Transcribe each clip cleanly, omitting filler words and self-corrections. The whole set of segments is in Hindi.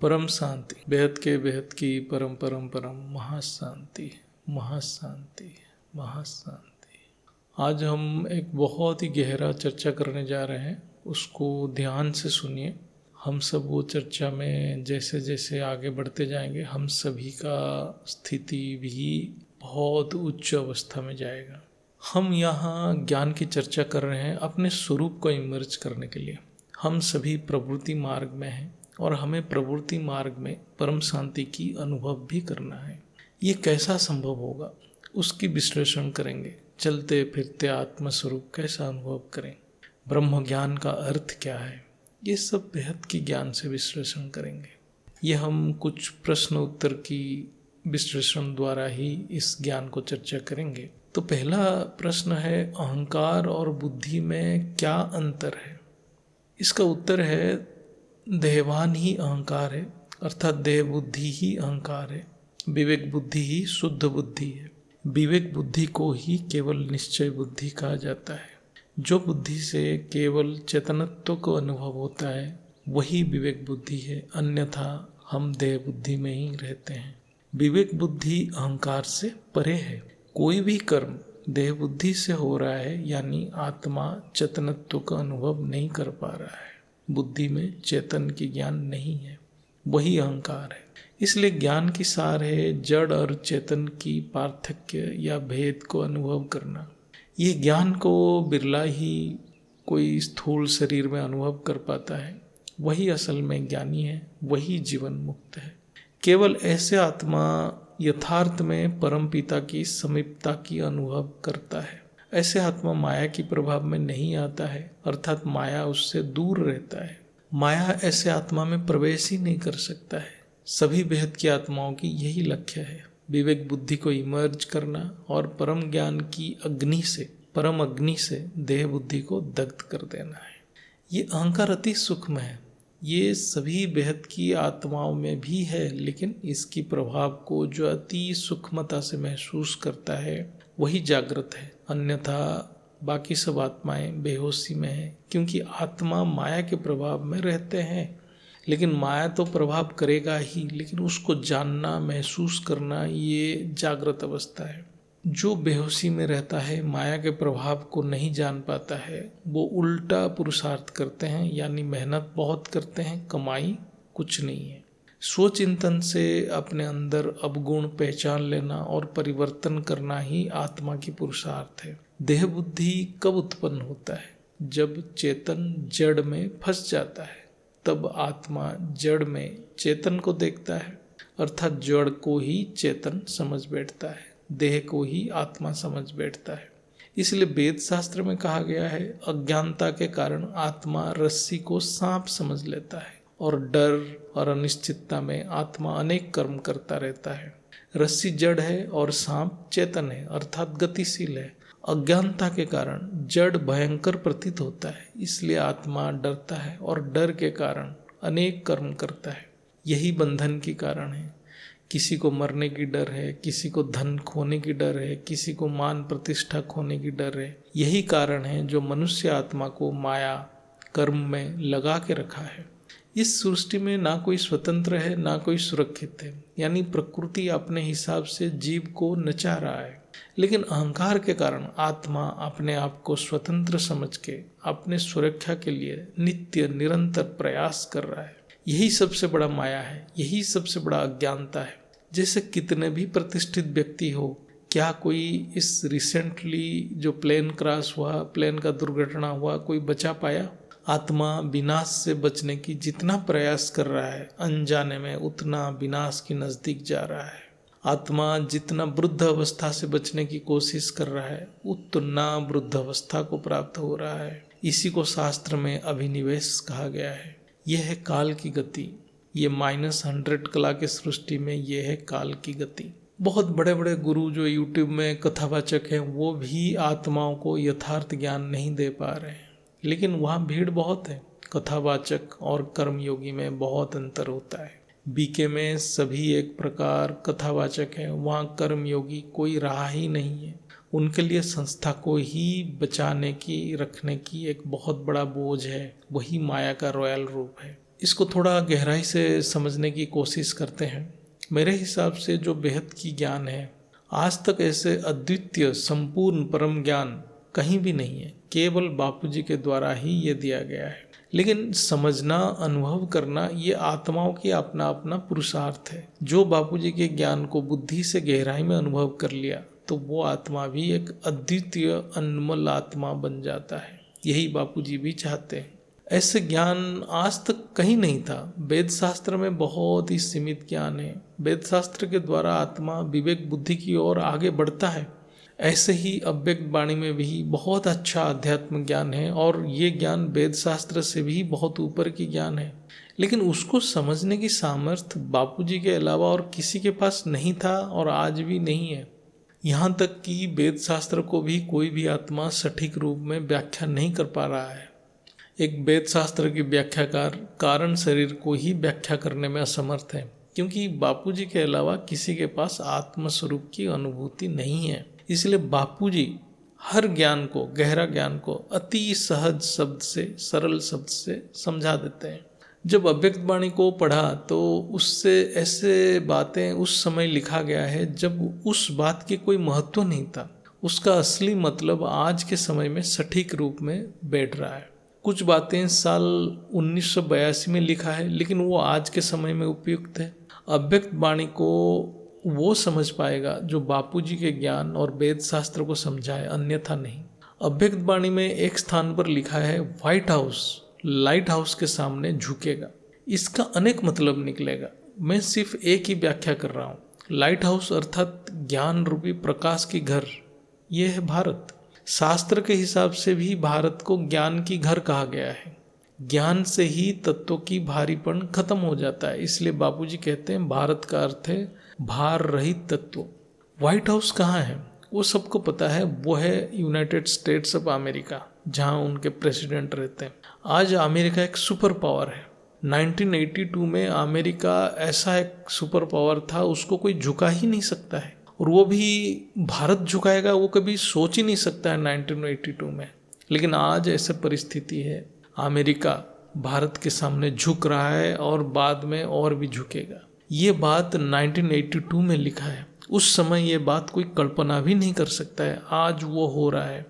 परम शांति, बेहद के बेहद की परम परम परम महाशांति, महाशांति, महाशांति। आज हम एक बहुत ही गहरा चर्चा करने जा रहे हैं, उसको ध्यान से सुनिए। हम सब वो चर्चा में जैसे जैसे आगे बढ़ते जाएंगे, हम सभी का स्थिति भी बहुत उच्च अवस्था में जाएगा। हम यहाँ ज्ञान की चर्चा कर रहे हैं अपने स्वरूप को इमर्ज करने के लिए। हम सभी प्रवृत्ति मार्ग में हैं और हमें प्रवृत्ति मार्ग में परम शांति की अनुभव भी करना है। ये कैसा संभव होगा, उसकी विश्लेषण करेंगे। चलते फिरते आत्मस्वरूप कैसा अनुभव करें, ब्रह्म ज्ञान का अर्थ क्या है, ये सब बेहद की ज्ञान से विश्लेषण करेंगे। ये हम कुछ प्रश्न उत्तर की विश्लेषण द्वारा ही इस ज्ञान को चर्चा करेंगे। तो पहला प्रश्न है, अहंकार और बुद्धि में क्या अंतर है? इसका उत्तर है, देहवान ही अहंकार है, अर्थात देह बुद्धि ही अहंकार है। विवेक बुद्धि ही शुद्ध बुद्धि है। विवेक बुद्धि को ही केवल निश्चय बुद्धि कहा जाता है। जो बुद्धि से केवल चेतनत्व को अनुभव होता है वही विवेक बुद्धि है, अन्यथा हम देह बुद्धि में ही रहते हैं। विवेक बुद्धि अहंकार से परे है। कोई भी कर्म देह बुद्धि से हो रहा है, यानी आत्मा चेतनत्व का अनुभव नहीं कर पा रहा है। बुद्धि में चेतन की ज्ञान नहीं है, वही अहंकार है। इसलिए ज्ञान की सार है जड़ और चेतन की पार्थक्य या भेद को अनुभव करना। ये ज्ञान को बिरला ही कोई स्थूल शरीर में अनुभव कर पाता है। वही असल में ज्ञानी है, वही जीवन मुक्त है। केवल ऐसे आत्मा यथार्थ में परमपिता की समीपता की अनुभव करता है। ऐसे आत्मा माया की प्रभाव में नहीं आता है, अर्थात माया उससे दूर रहता है। माया ऐसे आत्मा में प्रवेश ही नहीं कर सकता है। सभी बेहद की आत्माओं की यही लक्ष्य है, विवेक बुद्धि को इमर्ज करना और परम ज्ञान की अग्नि से, परम अग्नि से देह बुद्धि को दग्ध कर देना है। ये अहंकार अति सूक्ष्म है। ये सभी बेहद की आत्माओं में भी है, लेकिन इसकी प्रभाव को जो अति सूक्ष्मता से महसूस करता है वही जागृत है, अन्यथा बाकी सब आत्माएं बेहोशी में हैं। क्योंकि आत्मा माया के प्रभाव में रहते हैं, लेकिन माया तो प्रभाव करेगा ही, लेकिन उसको जानना, महसूस करना, ये जागृत अवस्था है। जो बेहोशी में रहता है, माया के प्रभाव को नहीं जान पाता है, वो उल्टा पुरुषार्थ करते हैं, यानी मेहनत बहुत करते हैं, कमाई कुछ नहीं है। स्वचिंतन से अपने अंदर अवगुण पहचान लेना और परिवर्तन करना ही आत्मा की पुरुषार्थ है। देह बुद्धि कब उत्पन्न होता है? जब चेतन जड़ में फंस जाता है, तब आत्मा जड़ में चेतन को देखता है, अर्थात जड़ को ही चेतन समझ बैठता है, देह को ही आत्मा समझ बैठता है। इसलिए वेद शास्त्र में कहा गया है, अज्ञानता के कारण आत्मा रस्सी को सांप समझ लेता है और डर और अनिश्चितता में आत्मा अनेक कर्म करता रहता है। रस्सी जड़ है और सांप चेतन है, अर्थात गतिशील है। अज्ञानता के कारण जड़ भयंकर प्रतीत होता है, इसलिए आत्मा डरता है और डर के कारण अनेक कर्म करता है। यही बंधन की कारण है। किसी को मरने की डर है, किसी को धन खोने की डर है, किसी को मान प्रतिष्ठा खोने की डर है। यही कारण है जो मनुष्य आत्मा को माया कर्म में लगा के रखा है। इस सृष्टि में ना कोई स्वतंत्र है, ना कोई सुरक्षित है, यानी प्रकृति अपने हिसाब से जीव को नचा रहा है। लेकिन अहंकार के कारण आत्मा अपने आप को स्वतंत्र समझ के अपने सुरक्षा के लिए नित्य निरंतर प्रयास कर रहा है। यही सबसे बड़ा माया है, यही सबसे बड़ा अज्ञानता है। जैसे कितने भी प्रतिष्ठित व्यक्ति हो, क्या कोई इस रिसेंटली जो प्लेन क्रैश हुआ, प्लेन का दुर्घटना हुआ, कोई बचा पाया? आत्मा विनाश से बचने की जितना प्रयास कर रहा है, अनजाने में उतना विनाश के नजदीक जा रहा है। आत्मा जितना वृद्ध अवस्था से बचने की कोशिश कर रहा है, उतना वृद्ध अवस्था को प्राप्त हो रहा है। इसी को शास्त्र में अभिनिवेश कहा गया है। यह है काल की गति। ये -100 कला के सृष्टि में यह है काल की गति। बहुत बड़े बड़े गुरु जो यूट्यूब में कथावाचक हैं, वो भी आत्माओं को यथार्थ ज्ञान नहीं दे पा रहे हैं, लेकिन वहाँ भीड़ बहुत है। कथावाचक और कर्मयोगी में बहुत अंतर होता है। बीके में सभी एक प्रकार कथावाचक हैं, वहाँ कर्मयोगी कोई रहा ही नहीं है। उनके लिए संस्था को ही बचाने की, रखने की एक बहुत बड़ा बोझ है। वही माया का रॉयल रूप है। इसको थोड़ा गहराई से समझने की कोशिश करते हैं। मेरे हिसाब से जो बेहद की ज्ञान है, आज तक ऐसे अद्वितीय संपूर्ण परम ज्ञान कहीं भी नहीं है, केवल बापूजी के द्वारा ही ये दिया गया है। लेकिन समझना, अनुभव करना, ये आत्माओं की अपना अपना पुरुषार्थ है। जो बापूजी के ज्ञान को बुद्धि से गहराई में अनुभव कर लिया तो वो आत्मा भी एक अद्वितीय अनमोल आत्मा बन जाता है। यही बापूजी भी चाहते हैं। ऐसे ज्ञान आज तक कहीं नहीं था। वेद शास्त्र में बहुत ही सीमित ज्ञान है। वेद शास्त्र के द्वारा आत्मा विवेक बुद्धि की ओर आगे बढ़ता है। ऐसे ही अव्यक्त वाणी में भी बहुत अच्छा अध्यात्म ज्ञान है और ये ज्ञान वेद शास्त्र से भी बहुत ऊपर की ज्ञान है। लेकिन उसको समझने की सामर्थ्य बापूजी के अलावा और किसी के पास नहीं था और आज भी नहीं है। यहाँ तक कि वेद शास्त्र को भी कोई भी आत्मा सटीक रूप में व्याख्या नहीं कर पा रहा है। एक वेद शास्त्र की व्याख्याकार कारण शरीर को ही व्याख्या करने में असमर्थ है, क्योंकि बापूजी के अलावा किसी के पास आत्मस्वरूप की अनुभूति नहीं है। इसलिए बापूजी हर ज्ञान को, गहरा ज्ञान को अति सहज शब्द से, सरल शब्द से समझा देते हैं। जब अव्यक्त वाणी को पढ़ा तो उससे ऐसे बातें उस समय लिखा गया है जब उस बात की कोई महत्व नहीं था। उसका असली मतलब आज के समय में सटीक रूप में बैठ रहा है। कुछ बातें साल 1982 में लिखा है, लेकिन वो आज के समय में उपयुक्त है। अव्यक्त वाणी को वो समझ पाएगा जो बापूजी के ज्ञान और वेद शास्त्र को समझाए, अन्यथा नहीं। अव्यक्त वाणी में एक स्थान पर लिखा है, व्हाइट हाउस लाइट हाउस के सामने झुकेगा। इसका अनेक मतलब निकलेगा, मैं सिर्फ एक ही व्याख्या कर रहा हूँ। लाइट हाउस अर्थात ज्ञान रूपी प्रकाश की घर, ये है भारत। शास्त्र के हिसाब से भी भारत को ज्ञान की घर कहा गया है। ज्ञान से ही तत्वों की भारीपन खत्म हो जाता है। इसलिए बापूजी कहते हैं भारत का अर्थ है भार रहित तत्व। व्हाइट हाउस कहाँ है वो सबको पता है, वो है यूनाइटेड स्टेट्स ऑफ अमेरिका, जहाँ उनके प्रेसिडेंट रहते हैं। आज अमेरिका एक सुपर पावर है। 1982 में अमेरिका ऐसा एक सुपर पावर था, उसको कोई झुका ही नहीं सकता है, और वो भी भारत झुकाएगा वो कभी सोच ही नहीं सकता है 1982 में। लेकिन आज ऐसी परिस्थिति है, अमेरिका भारत के सामने झुक रहा है और बाद में और भी झुकेगा। ये बात 1982 में लिखा है। उस समय ये बात कोई कल्पना भी नहीं कर सकता है, आज वो हो रहा है।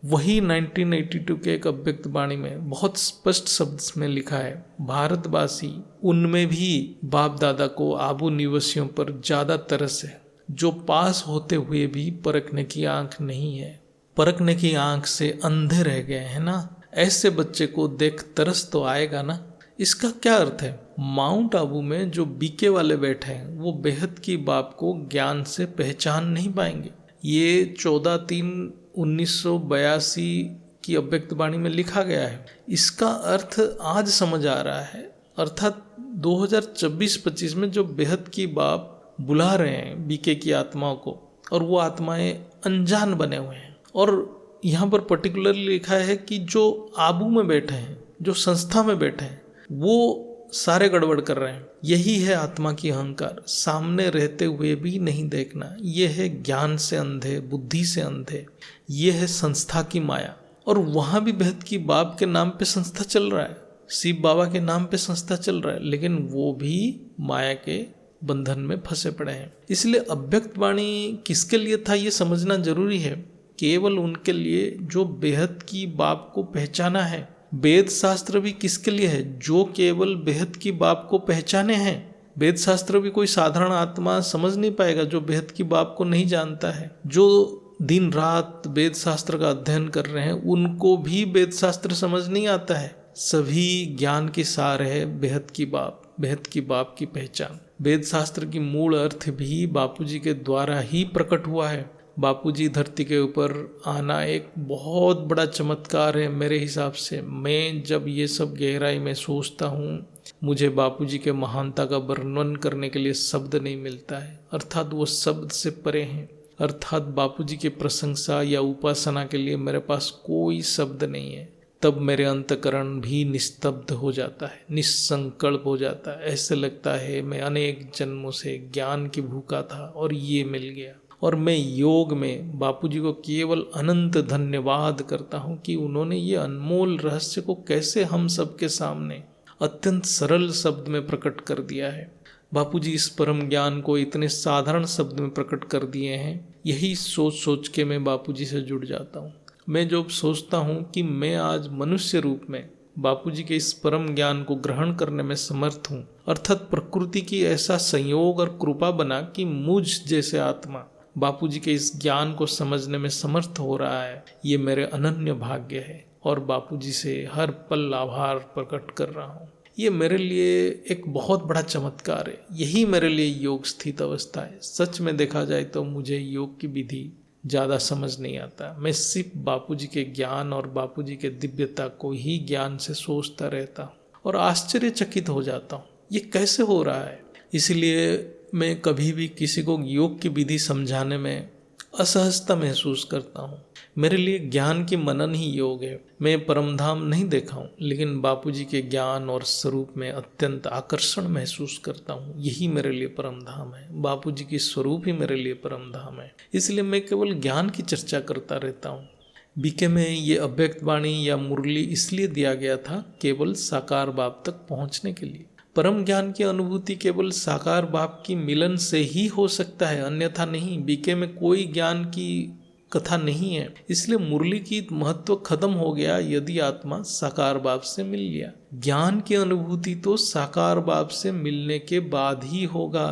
वही 1982 के एक अव्यक्त वाणी में बहुत स्पष्ट शब्द में लिखा है, भारतवासी उनमें भी बाप दादा को आबू निवासियों पर ज़्यादा तरस है, जो पास होते हुए भी परखने की आंख नहीं है। परखने की आंख से अंधे रह गए हैं ना। ऐसे बच्चे को देख तरस तो आएगा ना। इसका क्या अर्थ है? माउंट आबू में जो बीके वाले बैठे हैं वो बेहद की बाप को ज्ञान से पहचान नहीं पाएंगे। ये 14/3/1982 की अव्यक्त वाणी में लिखा गया है। इसका अर्थ आज समझ आ रहा है। अर्थात 2024-25 में जो बेहद की बाप बुला रहे हैं बीके की आत्माओं को, और वो आत्माएं अनजान बने हुए हैं। और यहाँ पर पर्टिकुलरली लिखा है कि जो आबू में बैठे हैं, जो संस्था में बैठे हैं, वो सारे गड़बड़ कर रहे हैं। यही है आत्मा की अहंकार, सामने रहते हुए भी नहीं देखना। ये है ज्ञान से अंधे, बुद्धि से अंधे। ये है संस्था की माया। और वहाँ भी बेहद की बाप के नाम पे संस्था चल रहा है, शिव बाबा के नाम पे संस्था चल रहा है, लेकिन वो भी माया के बंधन में फंसे पड़े हैं। इसलिए अव्यक्त वाणी किसके लिए था ये समझना जरूरी है। केवल उनके लिए जो बेहद की बाप को पहचाना है। वेद शास्त्र भी किसके लिए है? जो केवल बेहद की बाप को पहचाने हैं। वेद शास्त्र भी कोई साधारण आत्मा समझ नहीं पाएगा जो बेहद की बाप को नहीं जानता है। जो दिन रात वेद शास्त्र का अध्ययन कर रहे हैं उनको भी वेद शास्त्र समझ नहीं आता है। सभी ज्ञान की सार है बेहद की बाप, बेहद की बाप की पहचान। वेद शास्त्र की मूल अर्थ भी बापूजी के द्वारा ही प्रकट हुआ है। बापूजी धरती के ऊपर आना एक बहुत बड़ा चमत्कार है मेरे हिसाब से। मैं जब ये सब गहराई में सोचता हूँ, मुझे बापूजी के महानता का वर्णन करने के लिए शब्द नहीं मिलता है। अर्थात वो शब्द से परे हैं। अर्थात बापूजी की प्रशंसा या उपासना के लिए मेरे पास कोई शब्द नहीं है। तब मेरे अंतकरण भी निस्तब्ध हो जाता है, निसंकल्प हो जाता है। ऐसे लगता है मैं अनेक जन्मों से ज्ञान की भूखा था और ये मिल गया। और मैं योग में बापूजी को केवल अनंत धन्यवाद करता हूँ कि उन्होंने ये अनमोल रहस्य को कैसे हम सबके सामने अत्यंत सरल शब्द में प्रकट कर दिया है। बापूजी इस परम ज्ञान को इतने साधारण शब्द में प्रकट कर दिए हैं। यही सोच सोच के मैं बापूजी से जुड़ जाता हूँ। मैं जो सोचता हूँ कि मैं आज मनुष्य रूप में बापूजी के इस परम ज्ञान को ग्रहण करने में समर्थ हूँ, अर्थात प्रकृति की ऐसा संयोग और कृपा बना कि मुझ जैसे आत्मा बापूजी के इस ज्ञान को समझने में समर्थ हो रहा है, ये मेरे अनन्य भाग्य है और बापूजी से हर पल आभार प्रकट कर रहा हूँ। ये मेरे लिए एक बहुत बड़ा चमत्कार है। यही मेरे लिए योग स्थित अवस्था है। सच में देखा जाए तो मुझे योग की विधि ज़्यादा समझ नहीं आता। मैं सिर्फ बापूजी के ज्ञान और बापूजी के दिव्यता को ही ज्ञान से सोचता रहता हूँ और आश्चर्यचकित हो जाता हूँ, ये कैसे हो रहा है। इसलिए मैं कभी भी किसी को योग की विधि समझाने में असहजता महसूस करता हूँ। मेरे लिए ज्ञान की मनन ही योग है। मैं परमधाम नहीं देखा हूँ, लेकिन बापूजी के ज्ञान और स्वरूप में अत्यंत आकर्षण महसूस करता हूँ। यही मेरे लिए परमधाम है। बापूजी की स्वरूप ही मेरे लिए परमधाम है। इसलिए मैं केवल ज्ञान की चर्चा करता रहता हूँ। बीके में ये अव्यक्त वाणी या मुरली इसलिए दिया गया था केवल साकार बाप तक पहुँचने के लिए। परम ज्ञान की अनुभूति केवल साकार बाप की मिलन से ही हो सकता है, अन्यथा नहीं। बीके में कोई ज्ञान की कथा नहीं है। इसलिए मुरली की महत्व खत्म हो गया यदि आत्मा साकार बाप से मिल लिया। ज्ञान की अनुभूति तो साकार बाप से मिलने के बाद ही होगा।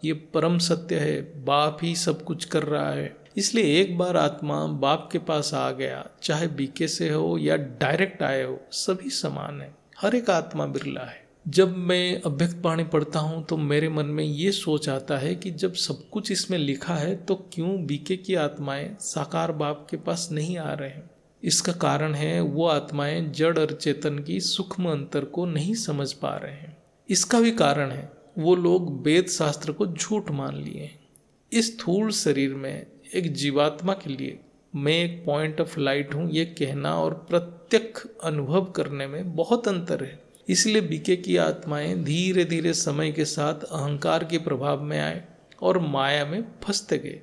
ये परम सत्य है। बाप ही सब कुछ कर रहा है। इसलिए एक बार आत्मा बाप के पास आ गया, चाहे बीके से हो या डायरेक्ट आए हो, सभी समान है। हर एक आत्मा बिरला है। जब मैं अव्यक्त वाणी पढ़ता हूँ तो मेरे मन में ये सोच आता है कि जब सब कुछ इसमें लिखा है तो क्यों बीके की आत्माएं साकार बाप के पास नहीं आ रहे हैं। इसका कारण है वो आत्माएं जड़ और चेतन की सूक्ष्म अंतर को नहीं समझ पा रहे हैं। इसका भी कारण है वो लोग वेद शास्त्र को झूठ मान लिए हैं। इस स्थूल शरीर में एक जीवात्मा के लिए मैं एक पॉइंट ऑफ लाइट हूँ, ये कहना और प्रत्यक्ष अनुभव करने में बहुत अंतर है। इसलिए बीके की आत्माएं धीरे धीरे समय के साथ अहंकार के प्रभाव में आए और माया में फंसते गए।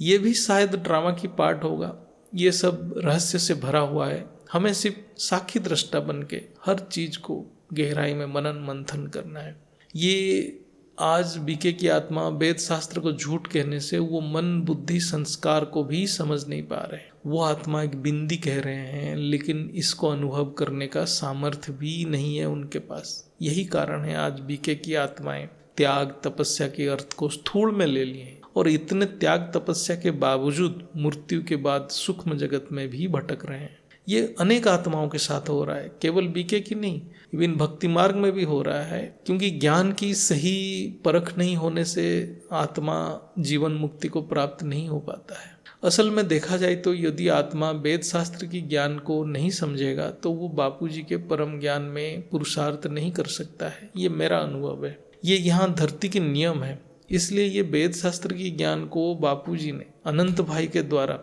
ये भी शायद ड्रामा की पार्ट होगा। ये सब रहस्य से भरा हुआ है। हमें सिर्फ साक्षी दृष्टा बन के हर चीज को गहराई में मनन मंथन करना है। ये आज बीके की आत्मा वेद शास्त्र को झूठ कहने से वो मन बुद्धि संस्कार को भी समझ नहीं पा रहे। वो आत्मा एक बिंदी कह रहे हैं, लेकिन इसको अनुभव करने का सामर्थ्य भी नहीं है उनके पास। यही कारण है आज बीके की आत्माएं त्याग तपस्या के अर्थ को स्थूल में ले लिए और इतने त्याग तपस्या के बावजूद मृत्यु के बाद सूक्ष्म जगत में भी भटक रहे हैं। ये अनेक आत्माओं के साथ हो रहा है, केवल बीके की नहीं, इवन भक्ति मार्ग में भी हो रहा है। क्योंकि ज्ञान की सही परख नहीं होने से आत्मा जीवन मुक्ति को प्राप्त नहीं हो पाता है। असल में देखा जाए तो यदि आत्मा वेद शास्त्र की ज्ञान को नहीं समझेगा तो वो बापूजी के परम ज्ञान में पुरुषार्थ नहीं कर सकता है। ये मेरा अनुभव है। ये यहाँ धरती के नियम है। इसलिए ये वेद शास्त्र की ज्ञान को बापूजी ने अनंत भाई के द्वारा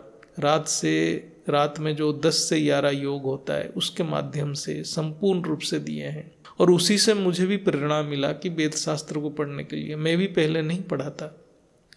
रात में जो 10 से 11 योग होता है उसके माध्यम से संपूर्ण रूप से दिए हैं। और उसी से मुझे भी प्रेरणा मिला कि वेद शास्त्र को पढ़ने के लिए। मैं भी पहले नहीं पढ़ा था।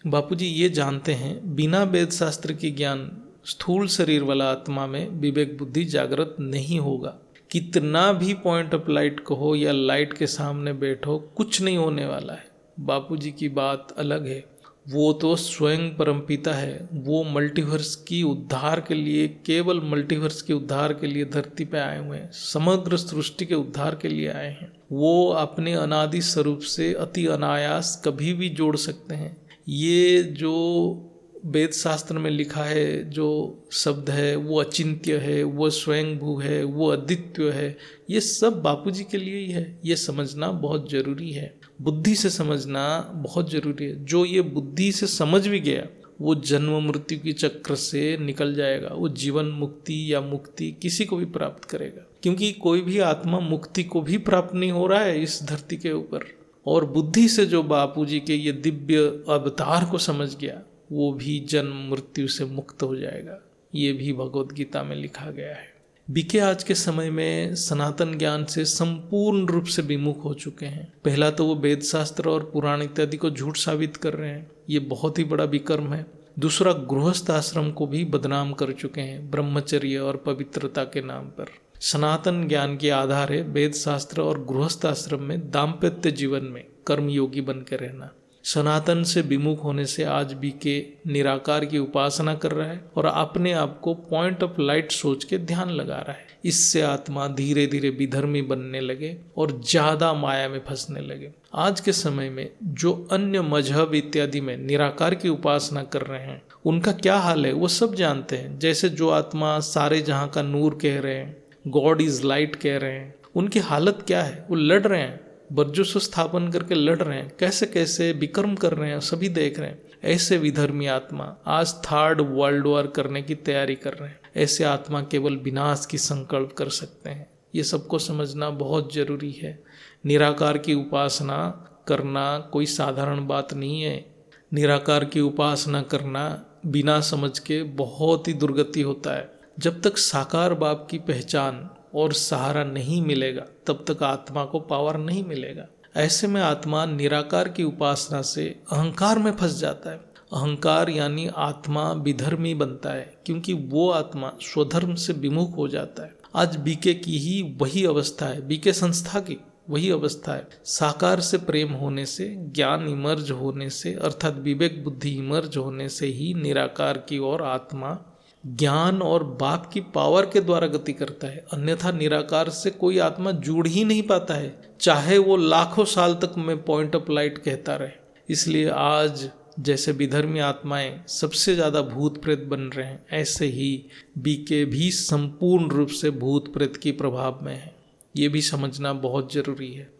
बापूजी ये जानते हैं बिना वेद शास्त्र की ज्ञान स्थूल शरीर वाला आत्मा में विवेक बुद्धि जागृत नहीं होगा। कितना भी पॉइंट ऑफ लाइट कहो या लाइट के सामने बैठो, कुछ नहीं होने वाला है। बापूजी की बात अलग है। वो तो स्वयं परमपिता है। वो मल्टीवर्स की उद्धार के लिए, केवल मल्टीवर्स के उद्धार के लिए धरती पे आए हुए हैं। समग्र सृष्टि के उद्धार के लिए आए हैं। वो अपने अनादि स्वरूप से अति अनायास कभी भी जोड़ सकते हैं। ये जो वेद शास्त्र में लिखा है जो शब्द है वो अचिंत्य है, वो स्वयंभू है, वो अद्वितीय है, ये सब बापूजी के लिए ही है। ये समझना बहुत जरूरी है। बुद्धि से समझना बहुत जरूरी है। जो ये बुद्धि से समझ भी गया वो जन्म मृत्यु की चक्र से निकल जाएगा। वो जीवन मुक्ति या मुक्ति किसी को भी प्राप्त करेगा। क्योंकि कोई भी आत्मा मुक्ति को भी प्राप्त नहीं हो रहा है इस धरती के ऊपर। और बुद्धि से जो बापूजी के ये दिव्य अवतार को समझ गया वो भी जन्म मृत्यु से मुक्त हो जाएगा। ये भी भगवत गीता में लिखा गया है। बीके आज के समय में सनातन ज्ञान से संपूर्ण रूप से विमुख हो चुके हैं। पहला तो वो वेद शास्त्र और पुराण इत्यादि को झूठ साबित कर रहे हैं। ये बहुत ही बड़ा विकर्म है। दूसरा, गृहस्थ आश्रम को भी बदनाम कर चुके हैं ब्रह्मचर्य और पवित्रता के नाम पर। सनातन ज्ञान के आधार है वेद शास्त्र और गृहस्थ आश्रम में दाम्पत्य जीवन में कर्मयोगी बन के रहना। सनातन से विमुख होने से आज भी के निराकार की उपासना कर रहा है और अपने आप को पॉइंट ऑफ लाइट सोच के ध्यान लगा रहा है। इससे आत्मा धीरे धीरे विधर्मी बनने लगे और ज्यादा माया में फंसने लगे। आज के समय में जो अन्य मजहब इत्यादि में निराकार की उपासना कर रहे हैं उनका क्या हाल है वो सब जानते हैं। जैसे जो आत्मा सारे जहां का नूर कह रहे हैं, गॉड इज लाइट कह रहे हैं, उनकी हालत क्या है? वो लड़ रहे हैं, वर्चस्व स्थापन करके लड़ रहे हैं, कैसे कैसे विक्रम कर रहे हैं, सभी देख रहे हैं। ऐसे विधर्मी आत्मा आज 3rd वर्ल्ड वॉर करने की तैयारी कर रहे हैं। ऐसे आत्मा केवल विनाश की संकल्प कर सकते हैं। ये सबको समझना बहुत जरूरी है। निराकार की उपासना करना कोई साधारण बात नहीं है। निराकार की उपासना करना बिना समझ के बहुत ही दुर्गति होता है। जब तक साकार बाप की पहचान और सहारा नहीं मिलेगा तब तक आत्मा को पावर नहीं मिलेगा। ऐसे में आत्मा निराकार की उपासना से अहंकार में फंस जाता है। अहंकार यानी आत्मा विधर्मी बनता है क्योंकि वो आत्मा स्वधर्म से विमुख हो जाता है। आज बीके की ही वही अवस्था है, बीके संस्था की वही अवस्था है। साकार से प्रेम होने से, ज्ञान इमर्ज होने से अर्थात विवेक बुद्धि इमर्ज होने से ही निराकार की ओर आत्मा ज्ञान और बाप की पावर के द्वारा गति करता है। अन्यथा निराकार से कोई आत्मा जुड़ ही नहीं पाता है, चाहे वो लाखों साल तक मैं पॉइंट ऑफ लाइट कहता रहे। इसलिए आज जैसे विधर्मी आत्माएं सबसे ज्यादा भूत प्रेत बन रहे हैं, ऐसे ही बीके भी संपूर्ण रूप से भूत प्रेत की प्रभाव में है। ये भी समझना बहुत जरूरी है।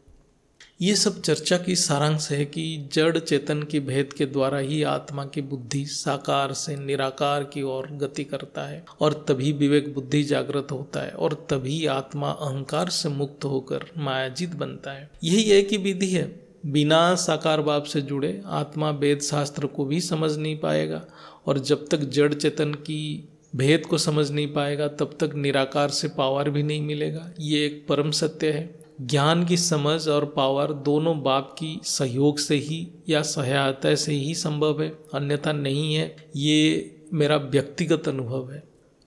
ये सब चर्चा की सारांश है कि जड़ चेतन के भेद के द्वारा ही आत्मा की बुद्धि साकार से निराकार की ओर गति करता है और तभी विवेक बुद्धि जागृत होता है और तभी आत्मा अहंकार से मुक्त होकर मायाजीत बनता है। यही एक ही विधि है। बिना साकार भाव से जुड़े आत्मा वेद शास्त्र को भी समझ नहीं पाएगा और जब तक जड़ चेतन की भेद को समझ नहीं पाएगा तब तक निराकार से पावर भी नहीं मिलेगा। ये एक परम सत्य है। ज्ञान की समझ और पावर दोनों बाप की सहयोग से ही या सहायता से ही संभव है, अन्यथा नहीं है। ये मेरा व्यक्तिगत अनुभव है।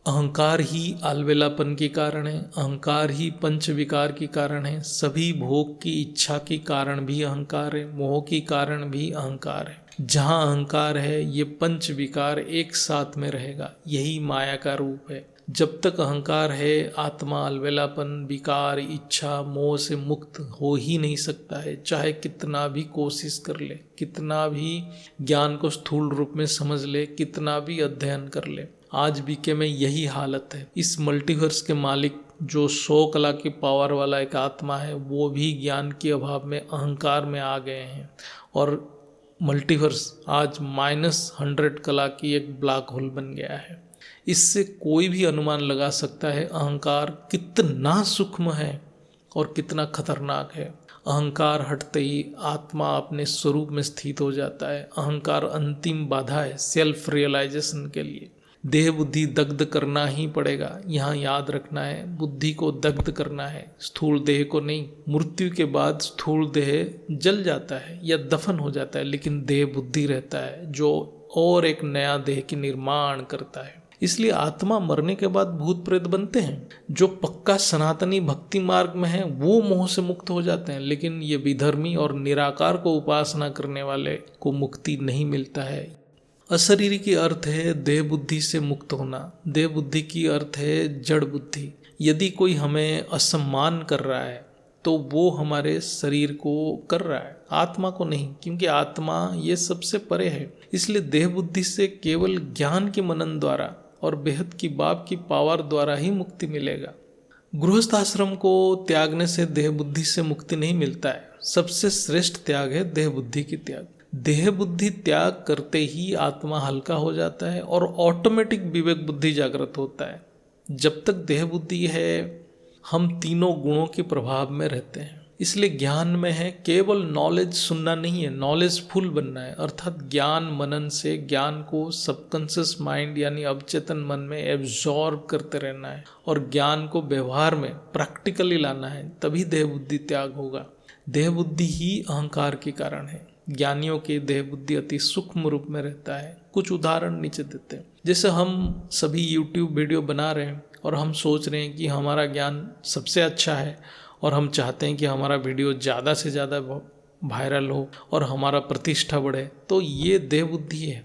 अहंकार ही अलबेलापन के कारण है, अहंकार ही पंच विकार के कारण है, सभी भोग की इच्छा के कारण भी अहंकार है, मोह के कारण भी अहंकार है। जहाँ अहंकार है ये पंच विकार एक साथ में रहेगा, यही माया का रूप है। जब तक अहंकार है आत्मा अलबेलापन, विकार, इच्छा, मोह से मुक्त हो ही नहीं सकता है, चाहे कितना भी कोशिश कर ले, कितना भी ज्ञान को स्थूल रूप में समझ ले, कितना भी अध्ययन कर ले। आज बीके में यही हालत है। इस मल्टीवर्स के मालिक जो 100 कला की पावर वाला एक आत्मा है वो भी ज्ञान के अभाव में अहंकार में आ गए हैं और मल्टीवर्स आज -100 कला की एक ब्लैक होल बन गया है। इससे कोई भी अनुमान लगा सकता है अहंकार कितना सूक्ष्म है और कितना खतरनाक है। अहंकार हटते ही आत्मा अपने स्वरूप में स्थित हो जाता है। अहंकार अंतिम बाधा है सेल्फ रियलाइजेशन के लिए। देह बुद्धि दग्ध करना ही पड़ेगा। यहाँ याद रखना है, बुद्धि को दग्ध करना है, स्थूल देह को नहीं। मृत्यु के बाद स्थूल देह जल जाता है या दफन हो जाता है, लेकिन देह बुद्धि रहता है जो और एक नया देह की निर्माण करता है। इसलिए आत्मा मरने के बाद भूत प्रेत बनते हैं। जो पक्का सनातनी भक्ति मार्ग में है वो मोह से मुक्त हो जाते हैं, लेकिन ये विधर्मी और निराकार को उपासना करने वाले को मुक्ति नहीं मिलता है। अशरीरी की अर्थ है देह बुद्धि से मुक्त होना। देह बुद्धि की अर्थ है जड़ बुद्धि। यदि कोई हमें असम्मान कर रहा है तो वो हमारे शरीर को कर रहा है, आत्मा को नहीं, क्योंकि आत्मा ये सबसे परे है। इसलिए देह बुद्धि से केवल ज्ञान के मनन द्वारा और बेहद की बाप की पावर द्वारा ही मुक्ति मिलेगा। गृहस्थ आश्रम को त्यागने से देह बुद्धि से मुक्ति नहीं मिलता है। सबसे श्रेष्ठ त्याग है देह बुद्धि की त्याग। देह बुद्धि त्याग करते ही आत्मा हल्का हो जाता है और ऑटोमेटिक विवेक बुद्धि जागृत होता है। जब तक देह बुद्धि है हम तीनों गुणों के प्रभाव में रहते हैं। इसलिए ज्ञान में है केवल नॉलेज सुनना नहीं है, नॉलेज फुल बनना है। अर्थात ज्ञान मनन से ज्ञान को सबकॉन्शियस माइंड यानी अवचेतन मन में एब्जॉर्ब करते रहना है और ज्ञान को व्यवहार में प्रैक्टिकली लाना है, तभी देह बुद्धि त्याग होगा। देह बुद्धि ही अहंकार के कारण है। ज्ञानियों की देह बुद्धि अति सूक्ष्म रूप में रहता है। कुछ उदाहरण नीचे देते हैं। जैसे हम सभी YouTube वीडियो बना रहे हैं और हम सोच रहे हैं कि हमारा ज्ञान सबसे अच्छा है और हम चाहते हैं कि हमारा वीडियो ज़्यादा से ज़्यादा वायरल हो और हमारा प्रतिष्ठा बढ़े, तो ये देह बुद्धि है।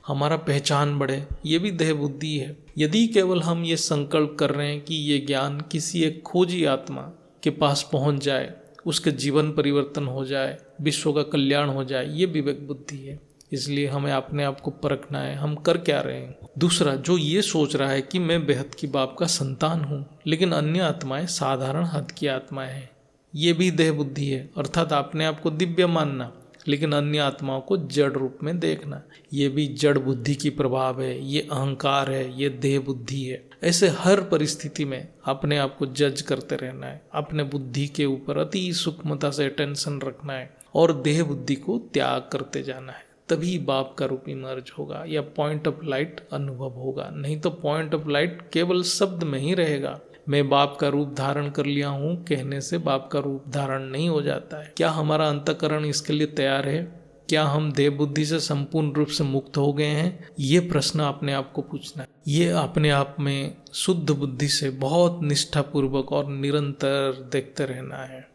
हमारा पहचान बढ़े, ये भी देह बुद्धि है। यदि केवल हम ये संकल्प कर रहे हैं कि ये ज्ञान किसी एक खोजी आत्मा के पास पहुंच जाए, उसके जीवन परिवर्तन हो जाए, विश्व का कल्याण हो जाए, ये विवेक बुद्धि है। इसलिए हमें अपने आप को परखना है, हम कर क्या रहे हैं। दूसरा, जो ये सोच रहा है कि मैं बेहद की बाप का संतान हूँ, लेकिन अन्य आत्माएं साधारण हद की आत्माएं हैं, ये भी देह बुद्धि है। अर्थात अपने आप को दिव्य मानना, लेकिन अन्य आत्माओं को जड़ रूप में देखना, ये भी जड़ बुद्धि की प्रभाव है, ये अहंकार है, ये देह बुद्धि है। ऐसे हर परिस्थिति में अपने आप को जज करते रहना है, अपने बुद्धि के ऊपर अति सूक्ष्मता से अटेंशन रखना है और देह बुद्धि को त्याग करते जाना है। तभी बाप का रूप इमर्ज होगा या पॉइंट ऑफ लाइट अनुभव होगा। नहीं तो पॉइंट ऑफ लाइट केवल शब्द में ही रहेगा। मैं बाप का रूप धारण कर लिया हूँ कहने से बाप का रूप धारण नहीं हो जाता है। क्या हमारा अंतःकरण इसके लिए तैयार है? क्या हम देह बुद्धि से संपूर्ण रूप से मुक्त हो गए हैं? ये प्रश्न अपने आप को पूछना है। ये अपने आप में शुद्ध बुद्धि से बहुत निष्ठापूर्वक और निरंतर देखते रहना है।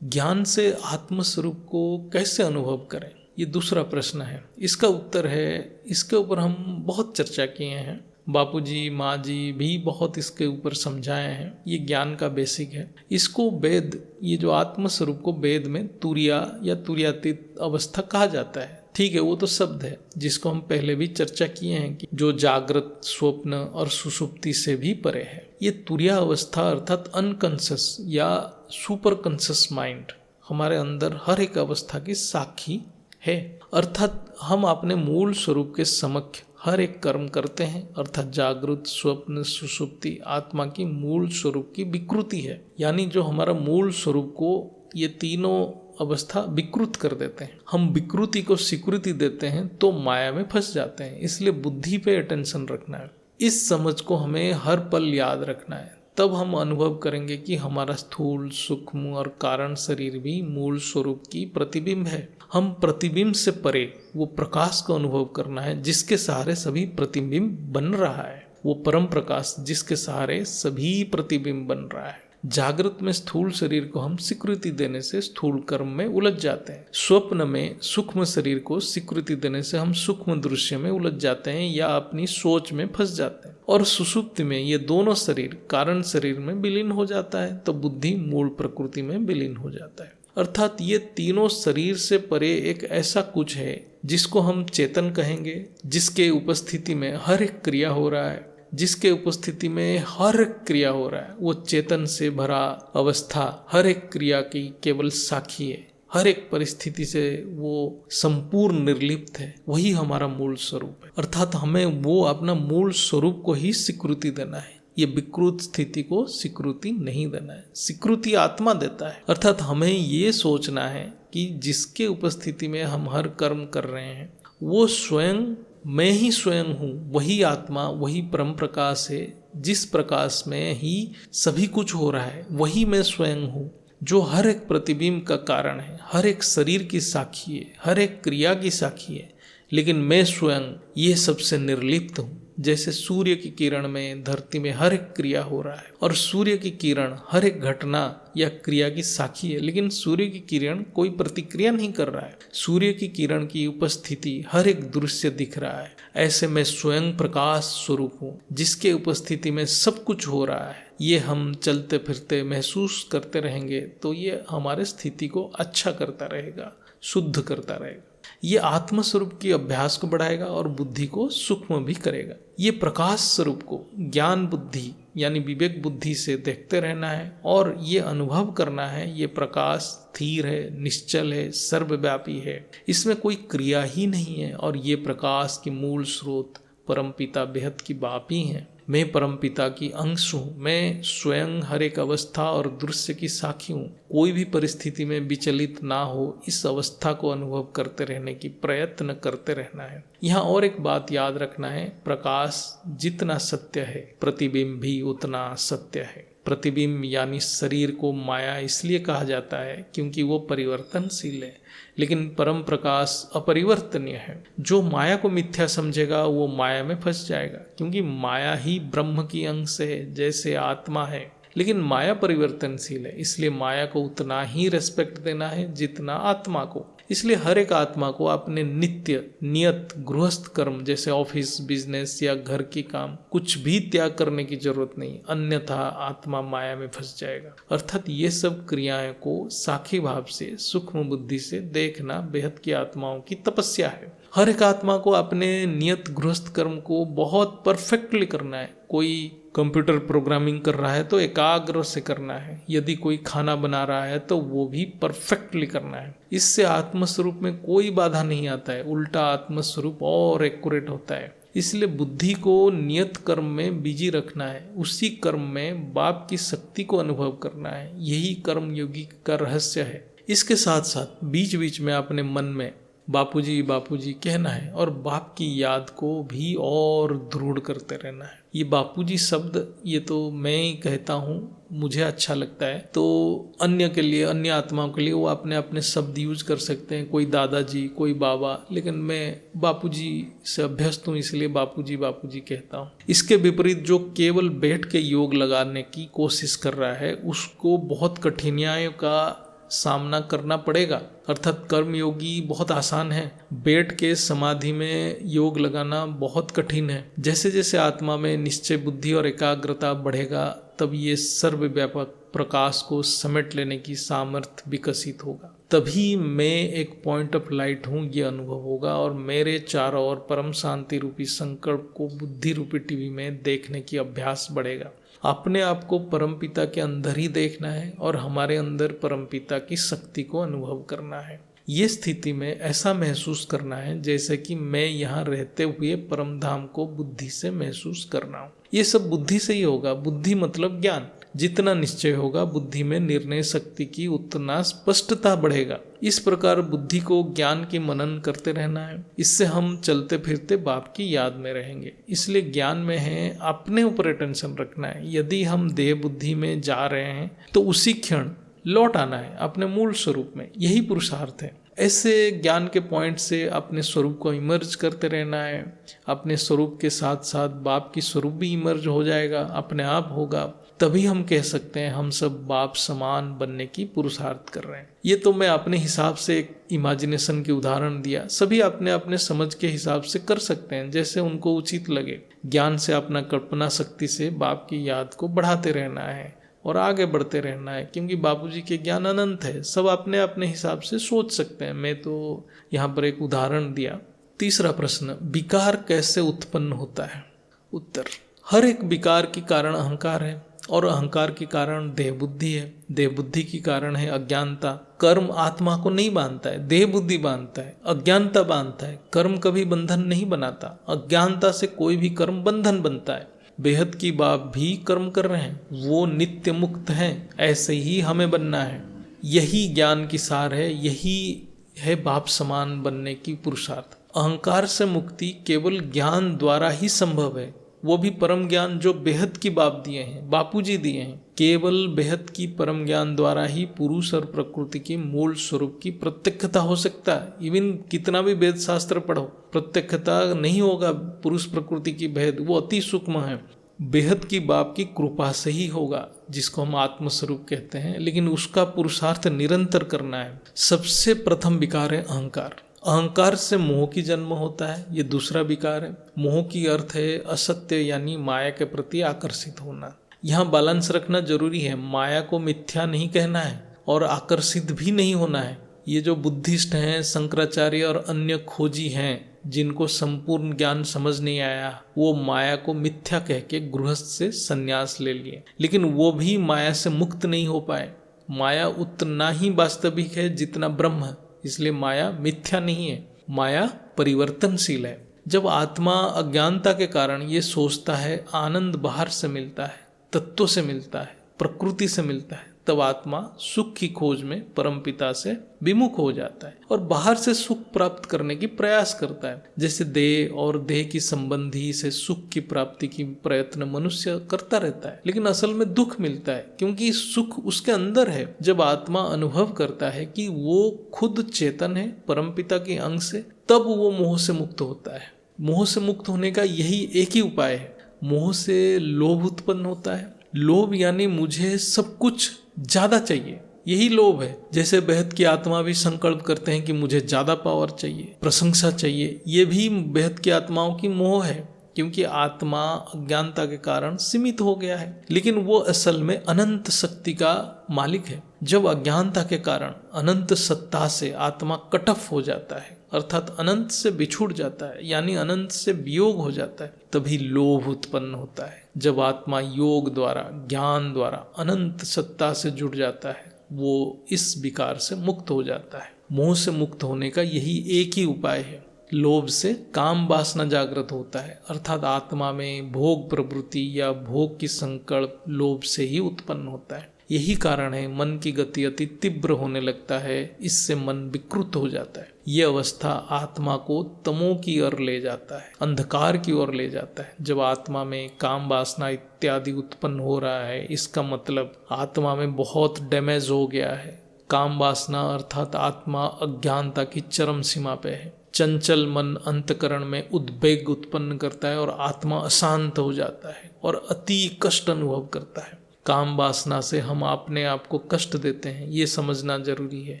ज्ञान से आत्मस्वरूप को कैसे अनुभव करें, ये दूसरा प्रश्न है। इसका उत्तर है, इसके ऊपर हम बहुत चर्चा किए हैं। बापूजी, माँ जी भी बहुत इसके ऊपर समझाए हैं। ये ज्ञान का बेसिक है। इसको वेद, ये जो आत्मस्वरूप को वेद में तुरिया या तुरियातीत अवस्था कहा जाता है। ठीक है, वो तो शब्द है जिसको हम पहले भी चर्चा किए हैं कि जो जागृत, स्वप्न और सुषुप्ति से भी परे है। ये तुरिया अवस्था अर्थात अनकॉन्शियस या सुपर कॉन्शियस माइंड हमारे अंदर हर एक अवस्था की साक्षी है। अर्थात हम अपने मूल स्वरूप के समक्ष हर एक कर्म करते हैं। अर्थात जागृत, स्वप्न, सुषुप्ति आत्मा की मूल स्वरूप की विकृति है। यानी जो हमारा मूल स्वरूप को ये तीनों अवस्था विकृत कर देते हैं। हम विकृति को स्वीकृति देते हैं तो माया में फंस जाते हैं। इसलिए बुद्धि पे अटेंशन रखना है। इस समझ को हमें हर पल याद रखना है। तब हम अनुभव करेंगे कि हमारा स्थूल, सूक्ष्म और कारण शरीर भी मूल स्वरूप की प्रतिबिंब है। हम प्रतिबिंब से परे वो प्रकाश को अनुभव करना है जिसके सहारे सभी प्रतिबिंब बन रहा है। वो परम प्रकाश जिसके सहारे सभी प्रतिबिंब बन रहा है। जागृत में स्थूल शरीर को हम स्वीकृति देने से स्थूल कर्म में उलझ जाते हैं। स्वप्न में सूक्ष्म शरीर को स्वीकृति देने से हम सूक्ष्म दृश्य में उलझ जाते हैं या अपनी सोच में फंस जाते हैं। और सुषुप्ति में ये दोनों शरीर कारण शरीर में विलीन हो जाता है, तो बुद्धि मूल प्रकृति में विलीन हो जाता है। अर्थात ये तीनों शरीर से परे एक ऐसा कुछ है जिसको हम चेतन कहेंगे, जिसके उपस्थिति में हर एक क्रिया हो रहा है, जिसके उपस्थिति में हर एक क्रिया हो रहा है। वो चेतन से भरा अवस्था हर एक क्रिया की केवल साक्षी है। हर एक परिस्थिति से वो संपूर्ण निर्लिप्त है। वही हमारा मूल स्वरूप है। अर्थात हमें वो अपना मूल स्वरूप को ही स्वीकृति देना है। ये विकृत स्थिति को स्वीकृति नहीं देना है। स्वीकृति आत्मा देता है। अर्थात हमें ये सोचना है कि जिसके उपस्थिति में हम हर कर्म कर रहे हैं वो स्वयं, मैं ही स्वयं हूँ। वही आत्मा, वही परम प्रकाश है। जिस प्रकाश में ही सभी कुछ हो रहा है वही मैं स्वयं हूँ, जो हर एक प्रतिबिंब का कारण है, हर एक शरीर की साक्षी है, हर एक क्रिया की साक्षी है। लेकिन मैं स्वयं ये सबसे निर्लिप्त हूँ। जैसे सूर्य की किरण में धरती में हर एक क्रिया हो रहा है और सूर्य की किरण हर एक घटना या क्रिया की साक्षी है, लेकिन सूर्य की किरण कोई प्रतिक्रिया नहीं कर रहा है। सूर्य की किरण की उपस्थिति हर एक दृश्य दिख रहा है। ऐसे मैं स्वयं प्रकाश स्वरूप हूँ जिसके उपस्थिति में सब कुछ हो रहा है। ये हम चलते फिरते महसूस करते रहेंगे तो ये हमारे स्थिति को अच्छा करता रहेगा, शुद्ध करता रहेगा। ये आत्म स्वरूप के अभ्यास को बढ़ाएगा और बुद्धि को सूक्ष्म भी करेगा। ये प्रकाश स्वरूप को ज्ञान बुद्धि यानी विवेक बुद्धि से देखते रहना है और ये अनुभव करना है ये प्रकाश स्थिर है, निश्चल है, सर्वव्यापी है, इसमें कोई क्रिया ही नहीं है। और ये प्रकाश की मूल स्रोत परमपिता बेहद की बाप ही है। मैं परमपिता की अंश हूँ। मैं स्वयं हर एक अवस्था और दृश्य की साक्षी हूँ। कोई भी परिस्थिति में विचलित ना हो, इस अवस्था को अनुभव करते रहने की प्रयत्न करते रहना है। यहाँ और एक बात याद रखना है, प्रकाश जितना सत्य है प्रतिबिंब भी उतना सत्य है। प्रतिबिंब यानी शरीर को माया इसलिए कहा जाता है क्योंकि वो परिवर्तनशील है, लेकिन परम प्रकाश अपरिवर्तनीय है। जो माया को मिथ्या समझेगा वो माया में फंस जाएगा, क्योंकि माया ही ब्रह्म की अंश है, जैसे आत्मा है। लेकिन माया परिवर्तनशील है, इसलिए माया को उतना ही रेस्पेक्ट देना है जितना आत्मा को। इसलिए हर एक आत्मा को अपने नित्य नियत गृहस्थ कर्म जैसे ऑफिस, बिजनेस या घर की काम कुछ भी त्याग करने की जरूरत नहीं, अन्यथा आत्मा माया में फंस जाएगा। अर्थात ये सब क्रियाएं को साखी भाव से, सूक्ष्म बुद्धि से देखना बेहद की आत्माओं की तपस्या है। हर एक आत्मा को अपने नियत गृहस्थ कर्म को बहुत परफेक्टली करना है। कोई कंप्यूटर प्रोग्रामिंग कर रहा है तो एकाग्र से करना है, यदि कोई खाना बना रहा है तो वो भी परफेक्टली करना है। इससे आत्मस्वरूप में कोई बाधा नहीं आता है, उल्टा आत्मस्वरूप और एक्यूरेट होता है। इसलिए बुद्धि को नियत कर्म में बिजी रखना है, उसी कर्म में बाप की शक्ति को अनुभव करना है। यही कर्म योगी का रहस्य है। इसके साथ साथ बीच बीच में अपने मन में बापूजी बापूजी कहना है और बाप की याद को भी और दृढ़ करते रहना है। ये बापूजी शब्द ये तो मैं ही कहता हूँ, मुझे अच्छा लगता है, तो अन्य के लिए, अन्य आत्माओं के लिए वो अपने अपने शब्द यूज कर सकते हैं, कोई दादाजी, कोई बाबा, लेकिन मैं बापूजी से अभ्यस्त हूँ इसलिए बापूजी बापूजी कहता हूँ। इसके विपरीत जो केवल बैठ के योग लगाने की कोशिश कर रहा है उसको बहुत कठिनाइयों का सामना करना पड़ेगा। अर्थात कर्म योगी बहुत आसान है, बैठ के समाधि में योग लगाना बहुत कठिन है। जैसे जैसे आत्मा में निश्चय बुद्धि और एकाग्रता बढ़ेगा तब ये सर्वव्यापक प्रकाश को समेट लेने की सामर्थ्य विकसित होगा। तभी मैं एक पॉइंट ऑफ लाइट हूँ ये अनुभव होगा और मेरे चारों ओर परम शांति रूपी संकल्प को बुद्धि रूपी टीवी में देखने की अभ्यास बढ़ेगा। अपने आप को परमपिता के अंदर ही देखना है और हमारे अंदर परमपिता की शक्ति को अनुभव करना है। ये स्थिति में ऐसा महसूस करना है जैसे कि मैं यहाँ रहते हुए परम धाम को बुद्धि से महसूस करना हूँ। ये सब बुद्धि से ही होगा। बुद्धि मतलब ज्ञान। जितना निश्चय होगा बुद्धि में निर्णय शक्ति की उतना स्पष्टता बढ़ेगा। इस प्रकार बुद्धि को ज्ञान की मनन करते रहना है। इससे हम चलते फिरते बाप की याद में रहेंगे। इसलिए ज्ञान में है अपने ऊपर अटेंशन रखना है। यदि हम देह बुद्धि में जा रहे हैं तो उसी क्षण लौट आना है अपने मूल स्वरूप में। यही पुरुषार्थ है। ऐसे ज्ञान के पॉइंट से अपने स्वरूप को इमर्ज करते रहना है। अपने स्वरूप के साथ साथ बाप की स्वरूप भी इमर्ज हो जाएगा, अपने आप होगा। तभी हम कह सकते हैं हम सब बाप समान बनने की पुरुषार्थ कर रहे हैं। ये तो मैं अपने हिसाब से एक इमेजिनेशन की उदाहरण दिया। सभी अपने अपने समझ के हिसाब से कर सकते हैं जैसे उनको उचित लगे। ज्ञान से अपना कल्पना शक्ति से बाप की याद को बढ़ाते रहना है और आगे बढ़ते रहना है, क्योंकि बापूजी के ज्ञान अनंत है। सब अपने अपने हिसाब से सोच सकते हैं। मैं तो यहाँ पर एक उदाहरण दिया। तीसरा प्रश्न, विकार कैसे उत्पन्न होता है? उत्तर, हर एक विकार के कारण अहंकार है और अहंकार के कारण देह बुद्धि है। देह बुद्धि के कारण है अज्ञानता। कर्म आत्मा को नहीं बांधता है, देह बुद्धि बांधता है, अज्ञानता बांधता है। कर्म कभी बंधन नहीं बनाता। अज्ञानता से कोई भी कर्म बंधन बनता है। बेहद की बाप भी कर्म कर रहे हैं, वो नित्य मुक्त हैं। ऐसे ही हमें बनना है। यही ज्ञान की सार है, यही है बाप समान बनने की पुरुषार्थ। अहंकार से मुक्ति केवल ज्ञान द्वारा ही संभव है, वो भी परम ज्ञान जो बेहद की बाप दिए हैं, बापूजी दिए हैं। केवल बेहद की परम ज्ञान द्वारा ही पुरुष और प्रकृति के मूल स्वरूप की प्रत्यक्षता हो सकता है। इवन कितना भी वेद शास्त्र पढ़ो, प्रत्यक्षता नहीं होगा पुरुष प्रकृति की भेद, वो अति सूक्ष्म है। बेहद की बाप की कृपा से ही होगा, जिसको हम आत्मस्वरूप कहते हैं। लेकिन उसका पुरुषार्थ निरंतर करना है। सबसे प्रथम विकार है अहंकार। अहंकार से मोह की जन्म होता है, ये दूसरा विकार है। मोह की अर्थ है असत्य यानी माया के प्रति आकर्षित होना। यहाँ बैलेंस रखना जरूरी है। माया को मिथ्या नहीं कहना है और आकर्षित भी नहीं होना है। ये जो बुद्धिस्ट हैं, शंकराचार्य और अन्य खोजी हैं जिनको संपूर्ण ज्ञान समझ नहीं आया, वो माया को मिथ्या कह के गृहस्थ से संन्यास ले लिए, लेकिन वो भी माया से मुक्त नहीं हो पाए। माया उतना ही वास्तविक है जितना ब्रह्म है, इसलिए माया मिथ्या नहीं है, माया परिवर्तनशील है। जब आत्मा अज्ञानता के कारण ये सोचता है आनंद बाहर से मिलता है, तत्व से मिलता है, प्रकृति से मिलता है, तब आत्मा सुख की खोज में परमपिता से विमुख हो जाता है और बाहर से सुख प्राप्त करने की प्रयास करता है। जैसे देह और देह की संबंधी से सुख की प्राप्ति की प्रयत्न मनुष्य करता रहता है, लेकिन असल में दुख मिलता है क्योंकि सुख उसके अंदर है। जब आत्मा अनुभव करता है कि वो खुद चेतन है परमपिता के अंग से, तब वो मोह से मुक्त होता है। मोह से मुक्त होने का यही एक ही उपाय है। मोह से लोभ उत्पन्न होता है। लोभ यानी मुझे सब कुछ ज्यादा चाहिए, यही लोभ है। जैसे बेहद की आत्मा भी संकल्प करते हैं कि मुझे ज्यादा पावर चाहिए, प्रशंसा चाहिए, ये भी बेहद की आत्माओं की मोह है क्योंकि आत्मा अज्ञानता के कारण सीमित हो गया है, लेकिन वो असल में अनंत शक्ति का मालिक है। जब अज्ञानता के कारण अनंत सत्ता से आत्मा कट ऑफ हो जाता है, अर्थात अनंत से बिछुड़ जाता है, यानी अनंत से वियोग हो जाता है, तभी लोभ उत्पन्न होता है। जब आत्मा योग द्वारा, ज्ञान द्वारा अनंत सत्ता से जुड़ जाता है, वो इस विकार से मुक्त हो जाता है। मोह से मुक्त होने का यही एक ही उपाय है। लोभ से काम वासना जागृत होता है, अर्थात आत्मा में भोग प्रवृत्ति या भोग की संकल्प लोभ से ही उत्पन्न होता है। यही कारण है मन की गति अति तीव्र होने लगता है, इससे मन विकृत हो जाता है। ये अवस्था आत्मा को तमो की ओर ले जाता है, अंधकार की ओर ले जाता है। जब आत्मा में काम वासना इत्यादि उत्पन्न हो रहा है, इसका मतलब आत्मा में बहुत डैमेज हो गया है। काम वासना अर्थात आत्मा अज्ञानता की चरम सीमा पे है। चंचल मन अंतकरण में उद्वेग उत्पन्न करता है और आत्मा अशांत हो जाता है और अति कष्ट अनुभव करता है। काम वासना से हम अपने आप को कष्ट देते हैं, ये समझना जरूरी है।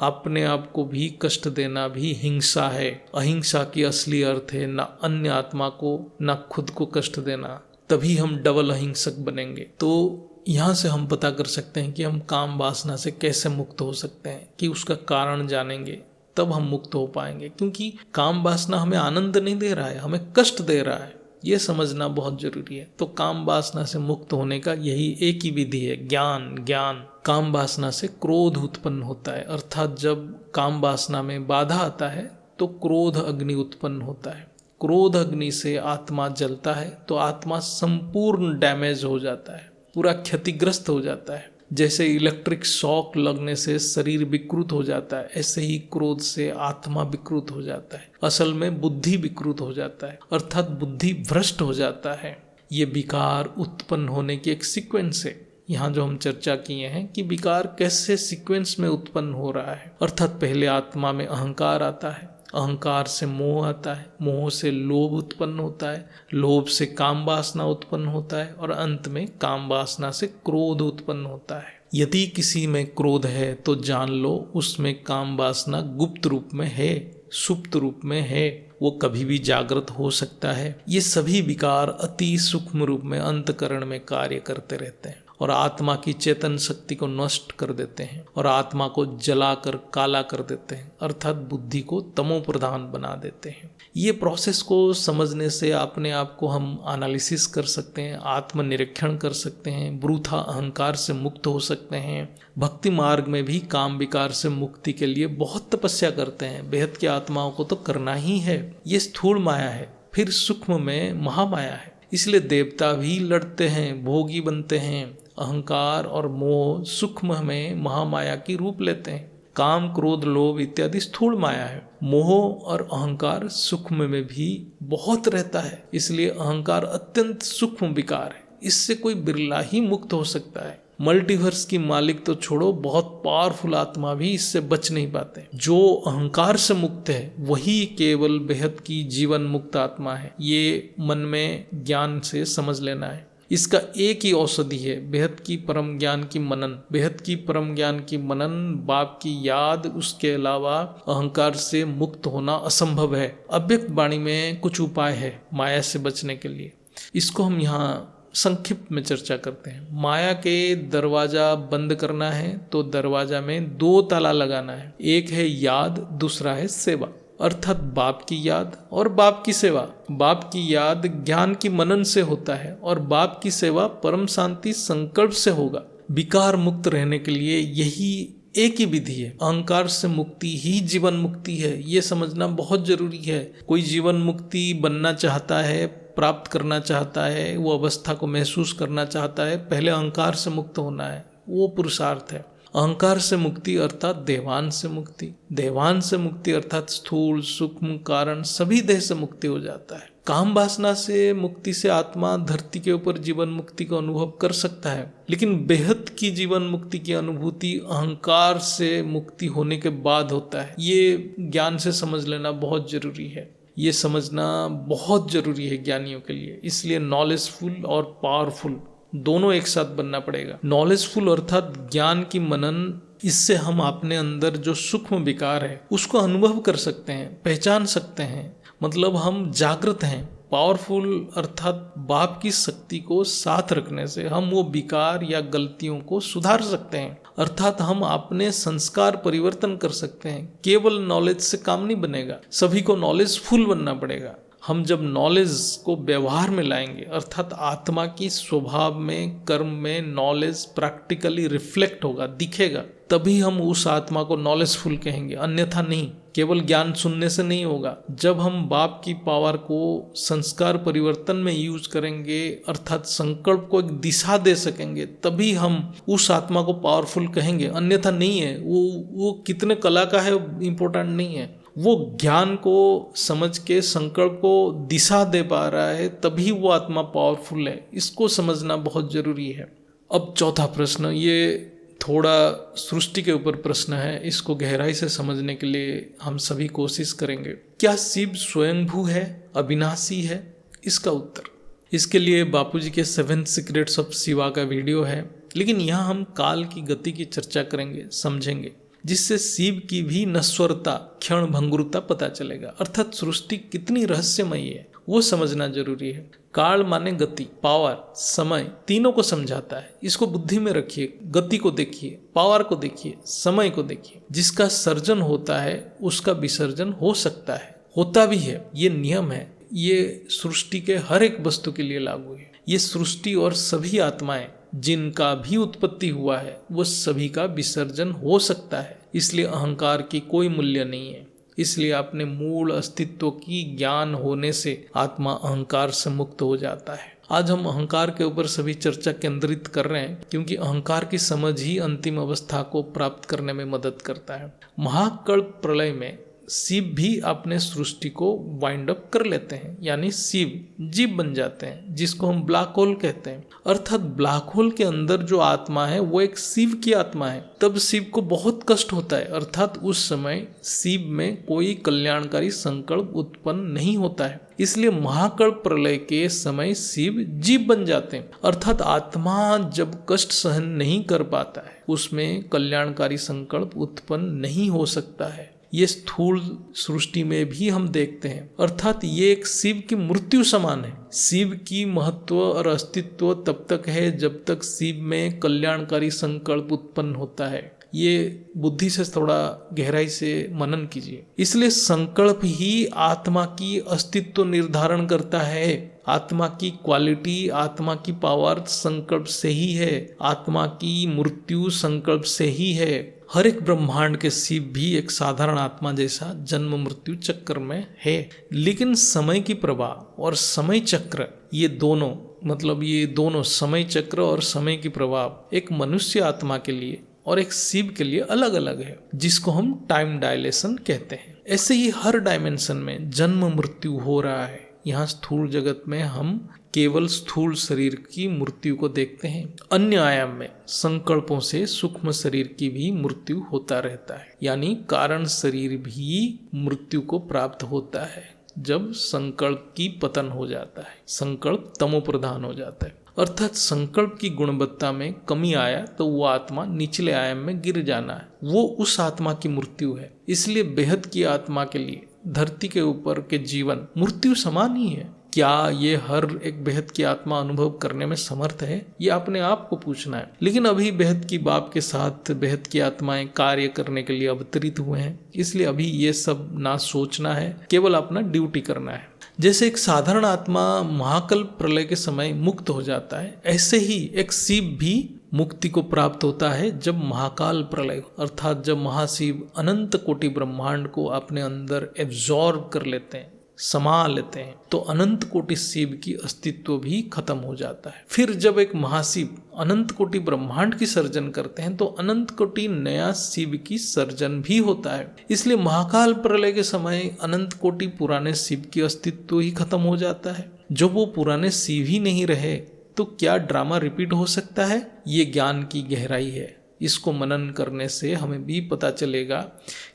अपने आप को भी कष्ट देना भी हिंसा है। अहिंसा की असली अर्थ है न अन्य आत्मा को न खुद को कष्ट देना, तभी हम डबल अहिंसक बनेंगे। तो यहाँ से हम पता कर सकते हैं कि हम काम वासना से कैसे मुक्त हो सकते हैं, कि उसका कारण जानेंगे तब हम मुक्त हो पाएंगे। क्योंकि काम वासना हमें आनंद नहीं दे रहा है, हमें कष्ट दे रहा है, ये समझना बहुत जरूरी है। तो काम वासना से मुक्त होने का यही एक ही विधि है, ज्ञान। काम वासना से क्रोध उत्पन्न होता है, अर्थात जब काम वासना में बाधा आता है तो क्रोध अग्नि उत्पन्न होता है। क्रोध अग्नि से आत्मा जलता है तो आत्मा संपूर्ण डैमेज हो जाता है, पूरा क्षतिग्रस्त हो जाता है। जैसे इलेक्ट्रिक शॉक लगने से शरीर विकृत हो जाता है, ऐसे ही क्रोध से आत्मा विकृत हो जाता है। असल में बुद्धि विकृत हो जाता है, अर्थात बुद्धि भ्रष्ट हो जाता है। ये विकार उत्पन्न होने की एक सीक्वेंस है। यहाँ जो हम चर्चा किए हैं कि विकार कैसे सीक्वेंस में उत्पन्न हो रहा है, अर्थात पहले आत्मा में अहंकार आता है, अहंकार से मोह आता है, मोह से लोभ उत्पन्न होता है, लोभ से काम वासना उत्पन्न होता है और अंत में काम वासना से क्रोध उत्पन्न होता है। यदि किसी में क्रोध है तो जान लो उसमें काम वासना गुप्त रूप में है, सुप्त रूप में है, वो कभी भी जागृत हो सकता है। ये सभी विकार अति सूक्ष्म रूप में अंतकरण में कार्य करते रहते हैं और आत्मा की चेतन शक्ति को नष्ट कर देते हैं और आत्मा को जलाकर काला कर देते हैं, अर्थात बुद्धि को तमो प्रधान बना देते हैं। ये प्रोसेस को समझने से अपने आप को हम एनालिसिस कर सकते हैं, आत्मनिरीक्षण कर सकते हैं, वृथा अहंकार से मुक्त हो सकते हैं। भक्ति मार्ग में भी काम विकार से मुक्ति के लिए बहुत तपस्या करते हैं। बेहद की आत्माओं को तो करना ही है। ये स्थूल माया है, फिर सूक्ष्म में महामाया है, इसलिए देवता भी लड़ते हैं, भोगी बनते हैं। अहंकार और मोह सूक्ष्म में महामाया की रूप लेते हैं। काम क्रोध लोभ इत्यादि स्थूल माया है। मोह और अहंकार सूक्ष्म में भी बहुत रहता है, इसलिए अहंकार अत्यंत सूक्ष्म विकार है। इससे कोई बिरला ही मुक्त हो सकता है। मल्टीवर्स की मालिक तो छोड़ो, बहुत पावरफुल आत्मा भी इससे बच नहीं पाते। जो अहंकार से मुक्त है वही केवल बेहद की जीवन मुक्त आत्मा है। ये मन में ज्ञान से समझ लेना है। इसका एक ही औषधि है, बेहद की परम ज्ञान की मनन। बेहद की परम ज्ञान की मनन, बाप की याद, उसके अलावा अहंकार से मुक्त होना असंभव है। अव्यक्त वाणी में कुछ उपाय है माया से बचने के लिए, इसको हम यहाँ संक्षिप्त में चर्चा करते हैं। माया के दरवाजा बंद करना है तो दरवाजा में 2 ताला लगाना है। एक है याद, दूसरा है सेवा, अर्थात बाप की याद और बाप की सेवा। बाप की याद ज्ञान की मनन से होता है और बाप की सेवा परम शांति संकल्प से होगा। विकार मुक्त रहने के लिए यही एक ही विधि है। अहंकार से मुक्ति ही जीवन मुक्ति है, ये समझना बहुत जरूरी है। कोई जीवन मुक्ति बनना चाहता है, प्राप्त करना चाहता है, वो अवस्था को महसूस करना चाहता है, पहले अहंकार से मुक्त होना है। वो पुरुषार्थ है। अहंकार से मुक्ति अर्थात देवान से मुक्ति, देवान से मुक्ति अर्थात स्थूल सूक्ष्म कारण सभी देह से मुक्ति हो जाता है। काम वासना से मुक्ति से आत्मा धरती के ऊपर जीवन मुक्ति का अनुभव कर सकता है, लेकिन बेहद की जीवन मुक्ति की अनुभूति अहंकार से मुक्ति होने के बाद होता है। ये ज्ञान से समझ लेना बहुत जरूरी है, ये समझना बहुत जरूरी है ज्ञानियों के लिए। इसलिए नॉलेजफुल और पावरफुल दोनों एक साथ बनना पड़ेगा। नॉलेजफुल अर्थात ज्ञान की मनन, इससे हम अपने अंदर जो सूक्ष्म विकार है उसको अनुभव कर सकते हैं, पहचान सकते हैं, मतलब हम जागृत हैं। पावरफुल अर्थात बाप की शक्ति को साथ रखने से हम वो विकार या गलतियों को सुधार सकते हैं, अर्थात हम अपने संस्कार परिवर्तन कर सकते हैं। केवल नॉलेज से काम नहीं बनेगा, सभी को नॉलेजफुल बनना पड़ेगा। हम जब नॉलेज को व्यवहार में लाएंगे, अर्थात आत्मा की स्वभाव में, कर्म में नॉलेज प्रैक्टिकली रिफ्लेक्ट होगा, दिखेगा, तभी हम उस आत्मा को नॉलेजफुल कहेंगे, अन्यथा नहीं। केवल ज्ञान सुनने से नहीं होगा। जब हम बाप की पावर को संस्कार परिवर्तन में यूज करेंगे, अर्थात संकल्प को एक दिशा दे सकेंगे, तभी हम उस आत्मा को पावरफुल कहेंगे, अन्यथा नहीं है। वो कितने कला का है इम्पोर्टेंट नहीं है, वो ज्ञान को समझ के संकल्प को दिशा दे पा रहा है, तभी वो आत्मा पावरफुल है। इसको समझना बहुत जरूरी है। अब चौथा प्रश्न, ये थोड़ा सृष्टि के ऊपर प्रश्न है, इसको गहराई से समझने के लिए हम सभी कोशिश करेंगे। क्या शिव स्वयंभू है, अविनाशी है? इसका उत्तर, इसके लिए बापूजी के 7 सीक्रेट्स ऑफ शिवा का वीडियो है, लेकिन यहाँ हम काल की गति की चर्चा करेंगे, समझेंगे, जिससे शिव की भी नश्वरता, क्षण भंगुरता पता चलेगा। अर्थात सृष्टि कितनी रहस्यमयी है वो समझना जरूरी है। काल माने गति, पावर, समय, तीनों को समझाता है। इसको बुद्धि में रखिए, गति को देखिए, पावर को देखिए, समय को देखिए। जिसका सर्जन होता है उसका विसर्जन हो सकता है, होता भी है, ये नियम है। ये सृष्टि के हर एक वस्तु के लिए लागू है। ये सृष्टि और सभी आत्माएं जिनका भी उत्पत्ति हुआ है वो सभी का विसर्जन हो सकता है। इसलिए अहंकार की कोई मूल्य नहीं है। इसलिए अपने मूल अस्तित्व की ज्ञान होने से आत्मा अहंकार से मुक्त हो जाता है। आज हम अहंकार के ऊपर सभी चर्चा केंद्रित कर रहे हैं, क्योंकि अहंकार की समझ ही अंतिम अवस्था को प्राप्त करने में मदद करता है। महाकल्प प्रलय में शिव भी अपने सृष्टि को वाइंड अप कर लेते हैं, यानी शिव जीव बन जाते हैं, जिसको हम ब्लैक होल कहते हैं। अर्थात ब्लैक होल के अंदर जो आत्मा है वो एक शिव की आत्मा है। तब शिव को बहुत कष्ट होता है, अर्थात उस समय शिव में कोई कल्याणकारी संकल्प उत्पन्न नहीं होता है। इसलिए महाकल्प प्रलय के समय शिव जीव बन जाते हैं। अर्थात आत्मा जब कष्ट सहन नहीं कर पाता है, उसमें कल्याणकारी संकल्प उत्पन्न नहीं हो सकता है। ये स्थूल सृष्टि में भी हम देखते हैं। अर्थात ये एक शिव की मृत्यु समान है। शिव की महत्व और अस्तित्व तब तक है जब तक शिव में कल्याणकारी संकल्प उत्पन्न होता है। ये बुद्धि से थोड़ा गहराई से मनन कीजिए। इसलिए संकल्प ही आत्मा की अस्तित्व निर्धारण करता है। आत्मा की क्वालिटी, आत्मा की पावर संकल्प से ही है। आत्मा की मृत्यु संकल्प से ही है। हर एक ब्रह्मांड के शिव भी एक साधारण आत्मा जैसा जन्म मृत्यु चक्र में है, लेकिन समय की प्रवाह और समय चक्र, ये दोनों समय चक्र और समय की प्रभाव एक मनुष्य आत्मा के लिए और एक शिव के लिए अलग अलग है, जिसको हम टाइम डायलेशन कहते हैं। ऐसे ही हर डायमेंशन में जन्म मृत्यु हो रहा है। यहाँ स्थूल जगत में हम केवल स्थूल शरीर की मृत्यु को देखते हैं। अन्य आयाम में संकल्पों से सूक्ष्म शरीर की भी मृत्यु होता रहता है, यानी कारण शरीर भी मृत्यु को प्राप्त होता है जब संकल्प की पतन हो जाता है, संकल्प तमो प्रधान हो जाता है। अर्थात संकल्प की गुणवत्ता में कमी आया तो वो आत्मा निचले आयाम में गिर जाना है, वो उस आत्मा की मृत्यु है। इसलिए बेहद की आत्मा के लिए धरती के ऊपर के जीवन मृत्यु समान ही है। क्या ये हर एक बेहद की आत्मा अनुभव करने में समर्थ है, ये अपने आप को पूछना है। लेकिन अभी बेहद की बाप के साथ बेहद की आत्माएं कार्य करने के लिए अवतरित हुए हैं, इसलिए अभी ये सब ना सोचना है, केवल अपना ड्यूटी करना है। जैसे एक साधारण आत्मा महाकल्प प्रलय के समय मुक्त हो जाता है, ऐसे ही एक शिव भी मुक्ति को प्राप्त होता है जब महाकाल प्रलय, अर्थात जब महाशिव अनंत कोटि ब्रह्मांड को अपने अंदर एब्जॉर्ब कर लेते हैं, समा लेते हैं तो अनंत कोटि शिव की अस्तित्व भी खत्म हो जाता है। फिर जब एक महाशिव अनंत कोटि ब्रह्मांड की सर्जन करते हैं तो अनंत कोटि नया शिव की सर्जन भी होता है। इसलिए महाकाल प्रलय के समय अनंत कोटि पुराने शिव की अस्तित्व ही खत्म हो जाता है। जब वो पुराने शिव ही नहीं रहे तो क्या ड्रामा रिपीट हो सकता है? ये ज्ञान की गहराई है। इसको मनन करने से हमें भी पता चलेगा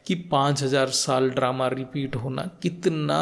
कि 5000 साल ड्रामा रिपीट होना कितना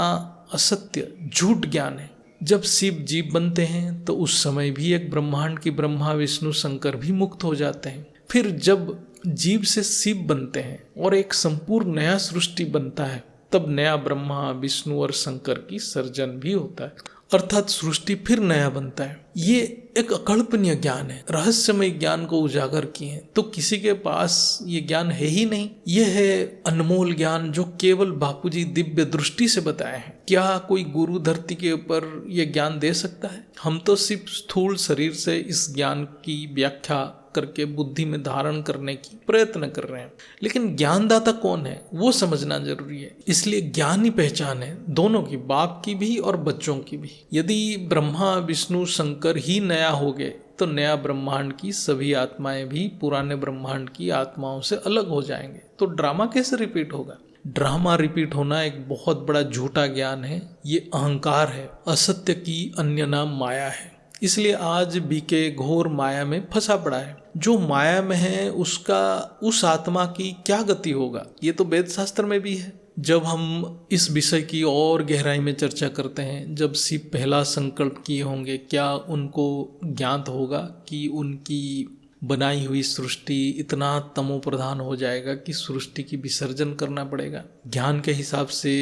असत्य झूठ ज्ञान है। जब शिव जीव बनते हैं तो उस समय भी एक ब्रह्मांड की ब्रह्मा विष्णु शंकर भी मुक्त हो जाते हैं। फिर जब जीव से शिव बनते हैं और एक संपूर्ण नया सृष्टि बनता है तब नया ब्रह्मा विष्णु और शंकर की सर्जन भी होता है, अर्थात सृष्टि फिर नया बनता है। ये एक अकल्पनीय ज्ञान है। रहस्यमय ज्ञान को उजागर किए हैं तो किसी के पास ये ज्ञान है ही नहीं। यह है अनमोल ज्ञान जो केवल बापूजी दिव्य दृष्टि से बताए हैं। क्या कोई गुरु धरती के ऊपर ये ज्ञान दे सकता है? हम तो सिर्फ स्थूल शरीर से इस ज्ञान की व्याख्या करके बुद्धि में धारण करने की प्रयत्न कर रहे हैं, लेकिन ज्ञानदाता कौन है वो समझना जरूरी है। इसलिए ज्ञान ही पहचान है दोनों की, बाप की भी और बच्चों की भी। यदि ब्रह्मा विष्णु शंकर ही नया हो गए तो नया ब्रह्मांड की सभी आत्माएं भी पुराने ब्रह्मांड की आत्माओं से अलग हो जाएंगे, तो ड्रामा कैसे रिपीट होगा? ड्रामा रिपीट होना एक बहुत बड़ा झूठा ज्ञान है। ये अहंकार है। असत्य की अन्य नाम माया है। इसलिए आज बीके घोर माया में फंसा पड़ा है। जो माया में है उसका उस आत्मा की क्या गति होगा, ये तो वेद शास्त्र में भी है। जब हम इस विषय की और गहराई में चर्चा करते हैं, जब शिव पहला संकल्प किए होंगे, क्या उनको ज्ञात होगा कि उनकी बनाई हुई सृष्टि इतना तमो प्रधान हो जाएगा कि सृष्टि की विसर्जन करना पड़ेगा? ज्ञान के हिसाब से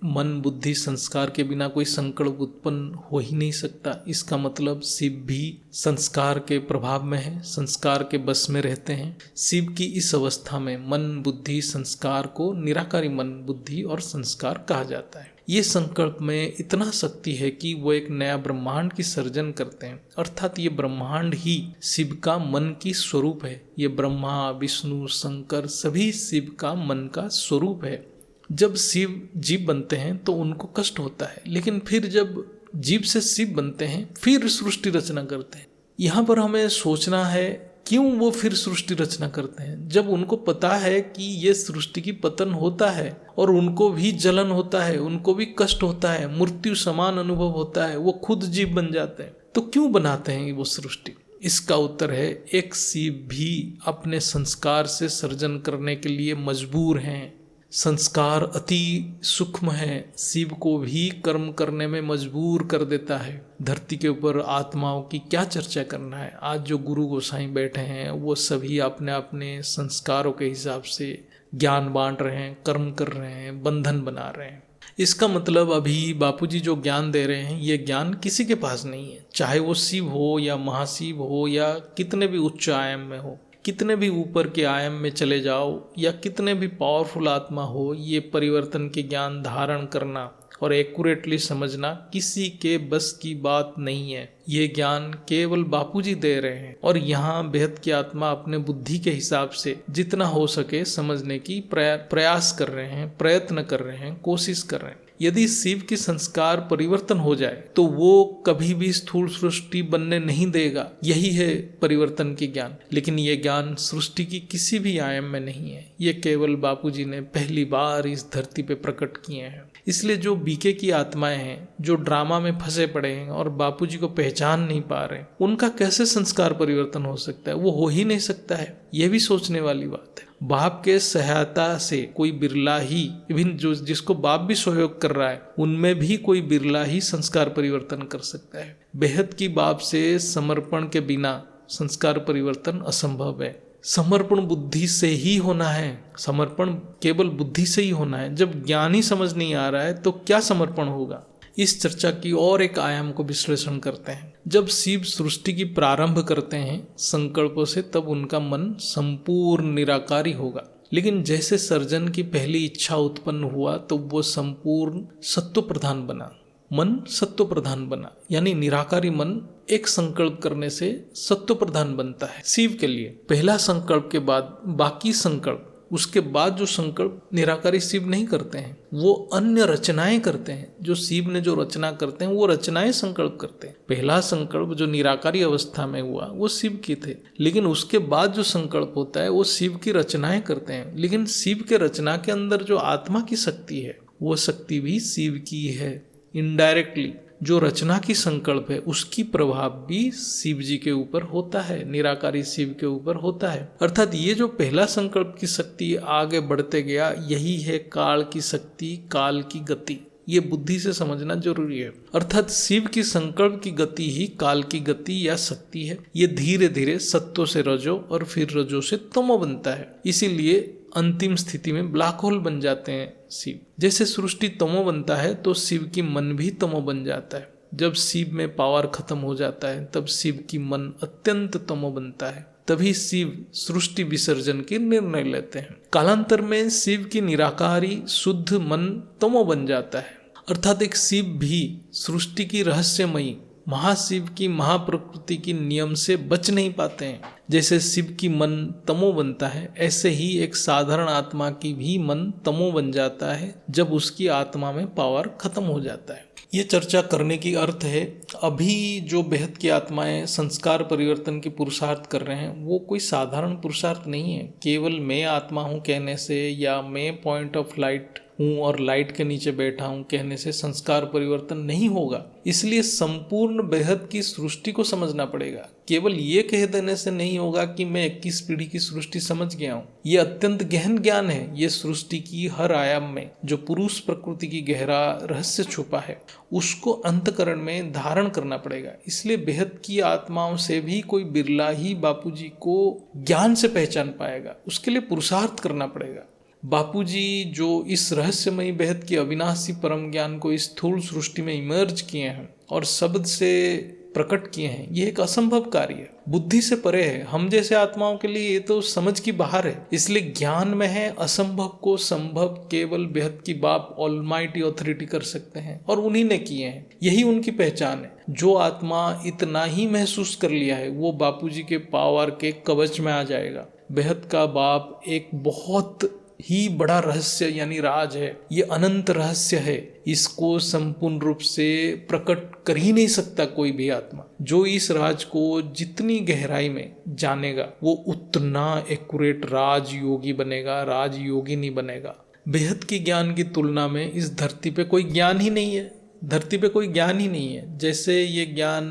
मन बुद्धि संस्कार के बिना कोई संकल्प उत्पन्न हो ही नहीं सकता। इसका मतलब शिव भी संस्कार के प्रभाव में है, संस्कार के बस में रहते हैं। शिव की इस अवस्था में मन बुद्धि संस्कार को निराकारी मन बुद्धि और संस्कार कहा जाता है। ये संकल्प में इतना शक्ति है कि वो एक नया ब्रह्मांड की सर्जन करते हैं, अर्थात ये ब्रह्मांड ही शिव का मन की स्वरूप है। ये ब्रह्मा विष्णु शंकर सभी शिव का मन का स्वरूप है। जब शिव जीव बनते हैं तो उनको कष्ट होता है, लेकिन फिर जब जीव से शिव बनते हैं फिर सृष्टि रचना करते हैं। यहाँ पर हमें सोचना है क्यों वो फिर सृष्टि रचना करते हैं, जब उनको पता है कि ये सृष्टि की पतन होता है और उनको भी जलन होता है, उनको भी कष्ट होता है, मृत्यु समान अनुभव होता है, वो खुद जीव बन जाते हैं, तो क्यों बनाते हैं वो सृष्टि? इसका उत्तर है एक शिव भी अपने संस्कार से सर्जन करने के लिए मजबूर हैं। संस्कार अति सूक्ष्म है, शिव को भी कर्म करने में मजबूर कर देता है। धरती के ऊपर आत्माओं की क्या चर्चा करना है। आज जो गुरु गोसाई बैठे हैं वो सभी अपने अपने संस्कारों के हिसाब से ज्ञान बांट रहे हैं, कर्म कर रहे हैं, बंधन बना रहे हैं। इसका मतलब अभी बापूजी जो ज्ञान दे रहे हैं ये ज्ञान किसी के पास नहीं है, चाहे वो शिव हो या महाशिव हो या कितने भी उच्च आयाम में हो, कितने भी ऊपर के आयाम में चले जाओ या कितने भी पावरफुल आत्मा हो, ये परिवर्तन के ज्ञान धारण करना और एक्यूरेटली समझना किसी के बस की बात नहीं है। ये ज्ञान केवल बापूजी दे रहे हैं और यहाँ बेहद की आत्मा अपने बुद्धि के हिसाब से जितना हो सके समझने की प्रयास कर रहे हैं, प्रयत्न कर रहे हैं, कोशिश कर रहे हैं। यदि शिव की संस्कार परिवर्तन हो जाए तो वो कभी भी स्थूल सृष्टि बनने नहीं देगा। यही है परिवर्तन की ज्ञान। लेकिन ये ज्ञान सृष्टि की किसी भी आयाम में नहीं है, ये केवल बापूजी ने पहली बार इस धरती पे प्रकट किए हैं। इसलिए जो बीके की आत्माएं हैं जो ड्रामा में फंसे पड़े हैं और बापूजी को पहचान नहीं पा रहे, उनका कैसे संस्कार परिवर्तन हो सकता है? वो हो ही नहीं सकता है। यह भी सोचने वाली बात है। बाप के सहायता से कोई बिरला ही, इवन जो जिसको बाप भी सहयोग कर रहा है उनमें भी कोई बिरला ही संस्कार परिवर्तन कर सकता है। बेहद की बाप से समर्पण के बिना संस्कार परिवर्तन असंभव है। समर्पण बुद्धि से ही होना है, समर्पण केवल बुद्धि से ही होना है। जब ज्ञान ही समझ नहीं आ रहा है तो क्या समर्पण होगा? इस चर्चा की और एक आयाम को विश्लेषण करते हैं। जब शिव सृष्टि की प्रारंभ करते हैं संकल्पों से, तब उनका मन संपूर्ण निराकारी होगा। लेकिन जैसे सर्जन की पहली इच्छा उत्पन्न हुआ तो वो संपूर्ण सत्व प्रधान बना, मन सत्व प्रधान बना। यानी निराकारी मन एक संकल्प करने से सत्व प्रधान बनता है। शिव के लिए पहला संकल्प के बाद बाकी संकल्प उसके बाद जो संकल्प निराकारी शिव नहीं करते हैं, वो अन्य रचनाएं करते हैं। जो शिव ने जो रचना करते हैं वो रचनाएं संकल्प करते हैं। पहला संकल्प जो निराकारी अवस्था में हुआ वो शिव के थे, लेकिन उसके बाद जो संकल्प होता है वो शिव की रचनाएं करते हैं। लेकिन शिव के रचना के अंदर जो आत्मा की शक्ति है वो शक्ति भी शिव की है। इनडायरेक्टली जो रचना की संकल्प है उसकी प्रभाव भी शिव जी के ऊपर होता है, निराकारी शिव के ऊपर होता है। अर्थात ये जो पहला संकल्प की शक्ति आगे बढ़ते गया, यही है काल की शक्ति, काल की गति। ये बुद्धि से समझना जरूरी है। अर्थात शिव की संकल्प की गति ही काल की गति या शक्ति है। ये धीरे धीरे सत्व से रजो और फिर रजो से तमो बनता है। इसीलिए अंतिम स्थिति में ब्लैक होल बन जाते हैं शिव। जैसे सृष्टि तमो बनता है तो शिव की मन भी तमो बन जाता है। जब शिव में पावर खत्म हो जाता है तब शिव की मन अत्यंत तमो बनता है। तभी शिव सृष्टि विसर्जन के निर्णय लेते हैं। कालांतर में शिव की निराकारी शुद्ध मन तमो बन जाता है। अर्थात एक शिव भी सृष्टि की रहस्यमयी महाशिव की महाप्रकृति की नियम से बच नहीं पाते हैं। जैसे शिव की मन तमो बनता है, ऐसे ही एक साधारण आत्मा की भी मन तमो बन जाता है जब उसकी आत्मा में पावर खत्म हो जाता है। ये चर्चा करने की अर्थ है, अभी जो बेहद की आत्माएं संस्कार परिवर्तन की पुरुषार्थ कर रहे हैं वो कोई साधारण पुरुषार्थ नहीं है। केवल मैं आत्मा हूँ कहने से या मैं पॉइंट ऑफ लाइट हूँ और लाइट के नीचे बैठा हूँ कहने से संस्कार परिवर्तन नहीं होगा। इसलिए संपूर्ण बेहद की सृष्टि को समझना पड़ेगा। केवल ये कह देने से नहीं होगा कि मैं 21 पीढ़ी की सृष्टि समझ गया हूँ। ये अत्यंत गहन ज्ञान है। ये सृष्टि की हर आयाम में जो पुरुष प्रकृति की गहरा रहस्य छुपा है उसको अंतकरण में धारण करना पड़ेगा। इसलिए बेहद की आत्माओं से भी कोई बिरला ही बापूजी को ज्ञान से पहचान पाएगा। उसके लिए पुरुषार्थ करना पड़ेगा। बापूजी जो इस रहस्यमयी बेहद की अविनाशी परम ज्ञान को इस स्थूल सृष्टि में इमर्ज किए हैं और शब्द से प्रकट किए हैं, ये एक असंभव कार्य है, बुद्धि से परे है। हम जैसे आत्माओं के लिए ये तो समझ की बाहर है। इसलिए ज्ञान में है असंभव को संभव केवल बेहद की बाप ऑलमाइटी ऑथोरिटी कर सकते हैं और उन्हीं ने किए हैं। यही उनकी पहचान है। जो आत्मा इतना ही महसूस कर लिया है वो बापूजी के पावर के कवच में आ जाएगा। बेहद का बाप एक बहुत ही बड़ा रहस्य यानी राज है। ये अनंत रहस्य है। इसको संपूर्ण रूप से प्रकट कर ही नहीं सकता कोई भी आत्मा। जो इस राज को जितनी गहराई में जानेगा वो उतना एक्यूरेट राज योगी बनेगा, राज योगी नहीं बनेगा। बेहद की ज्ञान की तुलना में इस धरती पे कोई ज्ञान ही नहीं है। धरती पे कोई ज्ञान ही नहीं है। जैसे ये ज्ञान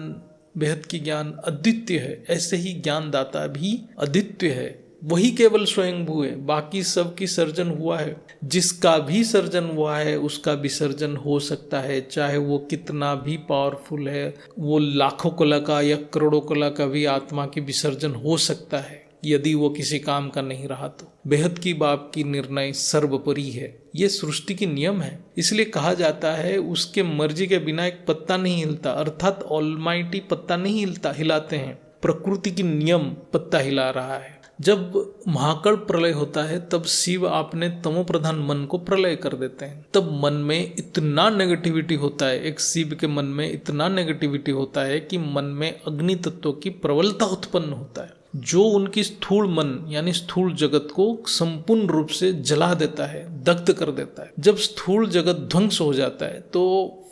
बेहद की ज्ञान अद्वितीय है, ऐसे ही ज्ञानदाता भी अद्वितीय है। वही केवल स्वयंभू है, बाकी सब की सर्जन हुआ है। जिसका भी सर्जन हुआ है उसका विसर्जन हो सकता है, चाहे वो कितना भी पावरफुल है। वो लाखों कला का या करोड़ों कला का भी आत्मा की विसर्जन हो सकता है यदि वो किसी काम का नहीं रहा तो। बेहद की बाप की निर्णय सर्वोपरि है। ये सृष्टि की नियम है। इसलिए कहा जाता है उसके मर्जी के बिना एक पत्ता नहीं हिलता। अर्थात ऑलमाइटी पत्ता नहीं हिलाते हैं, प्रकृति की नियम पत्ता हिला रहा है। जब महाकाल प्रलय होता है तब शिव आपने तमो प्रधान मन को प्रलय कर देते हैं। तब मन में इतना नेगेटिविटी होता है, एक शिव के मन में इतना नेगेटिविटी होता है कि मन में अग्नि तत्व की प्रबलता उत्पन्न होता है, जो उनकी स्थूल मन यानी स्थूल जगत को संपूर्ण रूप से जला देता है, दग्ध कर देता है। जब स्थूल जगत ध्वंस हो जाता है तो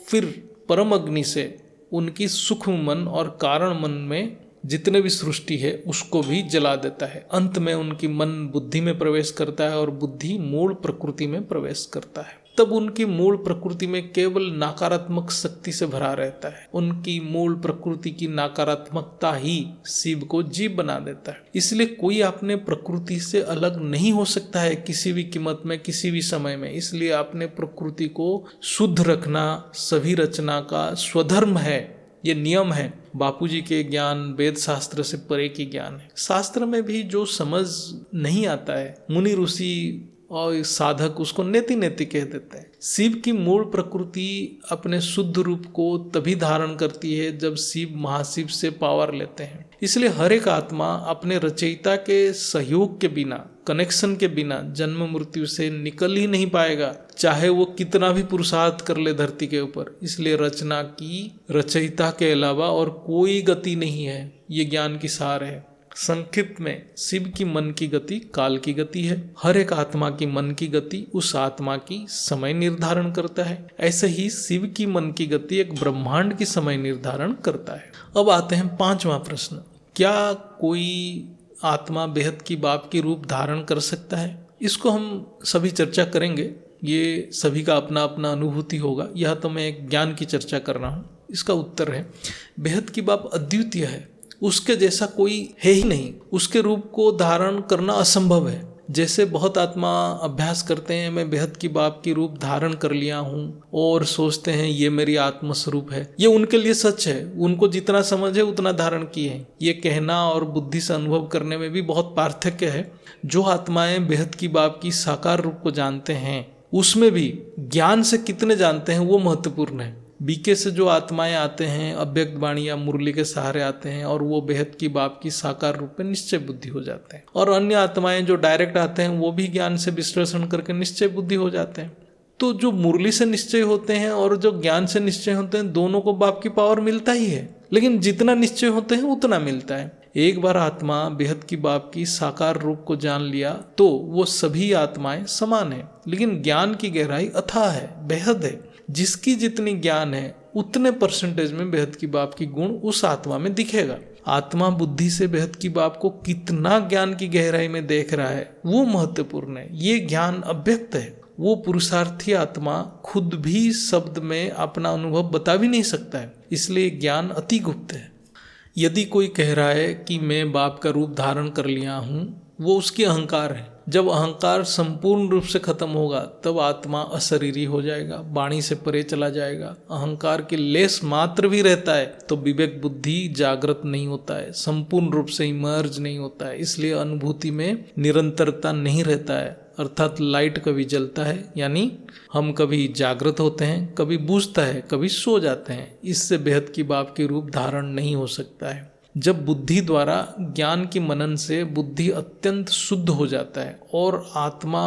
फिर परम अग्नि से उनकी सूक्ष्म मन और कारण मन में जितने भी सृष्टि है उसको भी जला देता है। अंत में उनकी मन बुद्धि में प्रवेश करता है और बुद्धि मूल प्रकृति में प्रवेश करता है। तब उनकी मूल प्रकृति में केवल नकारात्मक शक्ति से भरा रहता है। उनकी मूल प्रकृति की नकारात्मकता ही शिव को जीव बना देता है। इसलिए कोई अपने प्रकृति से अलग नहीं हो सकता है किसी भी कीमत में, किसी भी समय में। इसलिए अपने प्रकृति को शुद्ध रखना सभी रचना का स्वधर्म है, ये नियम है। बापूजी के ज्ञान वेद शास्त्र से परे की ज्ञान है। शास्त्र में भी जो समझ नहीं आता है मुनि ऋषि और साधक उसको नेति नेति कह देते हैं। शिव की मूल प्रकृति अपने शुद्ध रूप को तभी धारण करती है जब शिव महाशिव से पावर लेते हैं। इसलिए हर एक आत्मा अपने रचयिता के सहयोग के बिना, कनेक्शन के बिना जन्म मृत्यु से निकल ही नहीं पाएगा, चाहे वो कितना भी पुरुषार्थ कर ले धरती के ऊपर। इसलिए रचना की रचयिता के अलावा और कोई गति नहीं है, ये ज्ञान की सार है। संक्षिप्त में शिव की मन की गति काल की गति है। हर एक आत्मा की मन की गति उस आत्मा की समय निर्धारण करता है। ऐसे ही शिव की मन की गति एक ब्रह्मांड की समय निर्धारण करता है। अब आते हैं 5वां प्रश्न, क्या कोई आत्मा बेहद की बाप की रूप धारण कर सकता है? इसको हम सभी चर्चा करेंगे, ये सभी का अपना अपना अनुभूति होगा। यह तो मैं एक ज्ञान की चर्चा कर रहा हूँ। इसका उत्तर है बेहद की बाप अद्वितीय है, उसके जैसा कोई है ही नहीं, उसके रूप को धारण करना असंभव है। जैसे बहुत आत्मा अभ्यास करते हैं, मैं बेहद की बाप की रूप धारण कर लिया हूँ और सोचते हैं ये मेरी आत्मस्वरूप है। ये उनके लिए सच है, उनको जितना समझ है उतना धारण किए हैं। ये कहना और बुद्धि से अनुभव करने में भी बहुत पार्थक्य है। जो आत्माएं बेहद की बाप की साकार रूप को जानते हैं, उसमें भी ज्ञान से कितने जानते हैं वो महत्वपूर्ण है। बीके से जो आत्माएं आते हैं, अव्यक्त वाणी या मुरली के सहारे आते हैं और वो बेहद की बाप की साकार रूप में निश्चय बुद्धि हो जाते हैं। और अन्य आत्माएं जो डायरेक्ट आते हैं वो भी ज्ञान से विश्लेषण करके निश्चय बुद्धि हो जाते हैं। तो जो मुरली से निश्चय होते हैं और जो ज्ञान से निश्चय होते हैं, दोनों को बाप की पावर मिलता ही है, लेकिन जितना निश्चय होते हैं उतना मिलता है। एक बार आत्मा बेहद की बाप की साकार रूप को जान लिया तो वो सभी आत्माएं समान है, लेकिन ज्ञान की गहराई अथाह है, बेहद है। जिसकी जितनी ज्ञान है उतने परसेंटेज में बेहद की बाप की गुण उस आत्मा में दिखेगा। आत्मा बुद्धि से बेहद की बाप को कितना ज्ञान की गहराई में देख रहा है वो महत्वपूर्ण है। ये ज्ञान अव्यक्त है। वो पुरुषार्थी आत्मा खुद भी शब्द में अपना अनुभव बता भी नहीं सकता है, इसलिए ज्ञान अति गुप्त है। यदि कोई कह रहा है कि मैं बाप का रूप धारण कर लिया हूँ, वो उसकी अहंकार है। जब अहंकार संपूर्ण रूप से खत्म होगा तब आत्मा अशरीरी हो जाएगा, वाणी से परे चला जाएगा। अहंकार के लेस मात्र भी रहता है तो विवेक बुद्धि जागृत नहीं होता है, संपूर्ण रूप से इमर्ज नहीं होता है। इसलिए अनुभूति में निरंतरता नहीं रहता है, अर्थात लाइट कभी जलता है, यानी हम कभी जागृत होते हैं, कभी बुझता है, कभी सो जाते हैं। इससे बेहद की बाप की रूप धारण नहीं हो सकता है। जब बुद्धि द्वारा ज्ञान की मनन से बुद्धि अत्यंत शुद्ध हो जाता है और आत्मा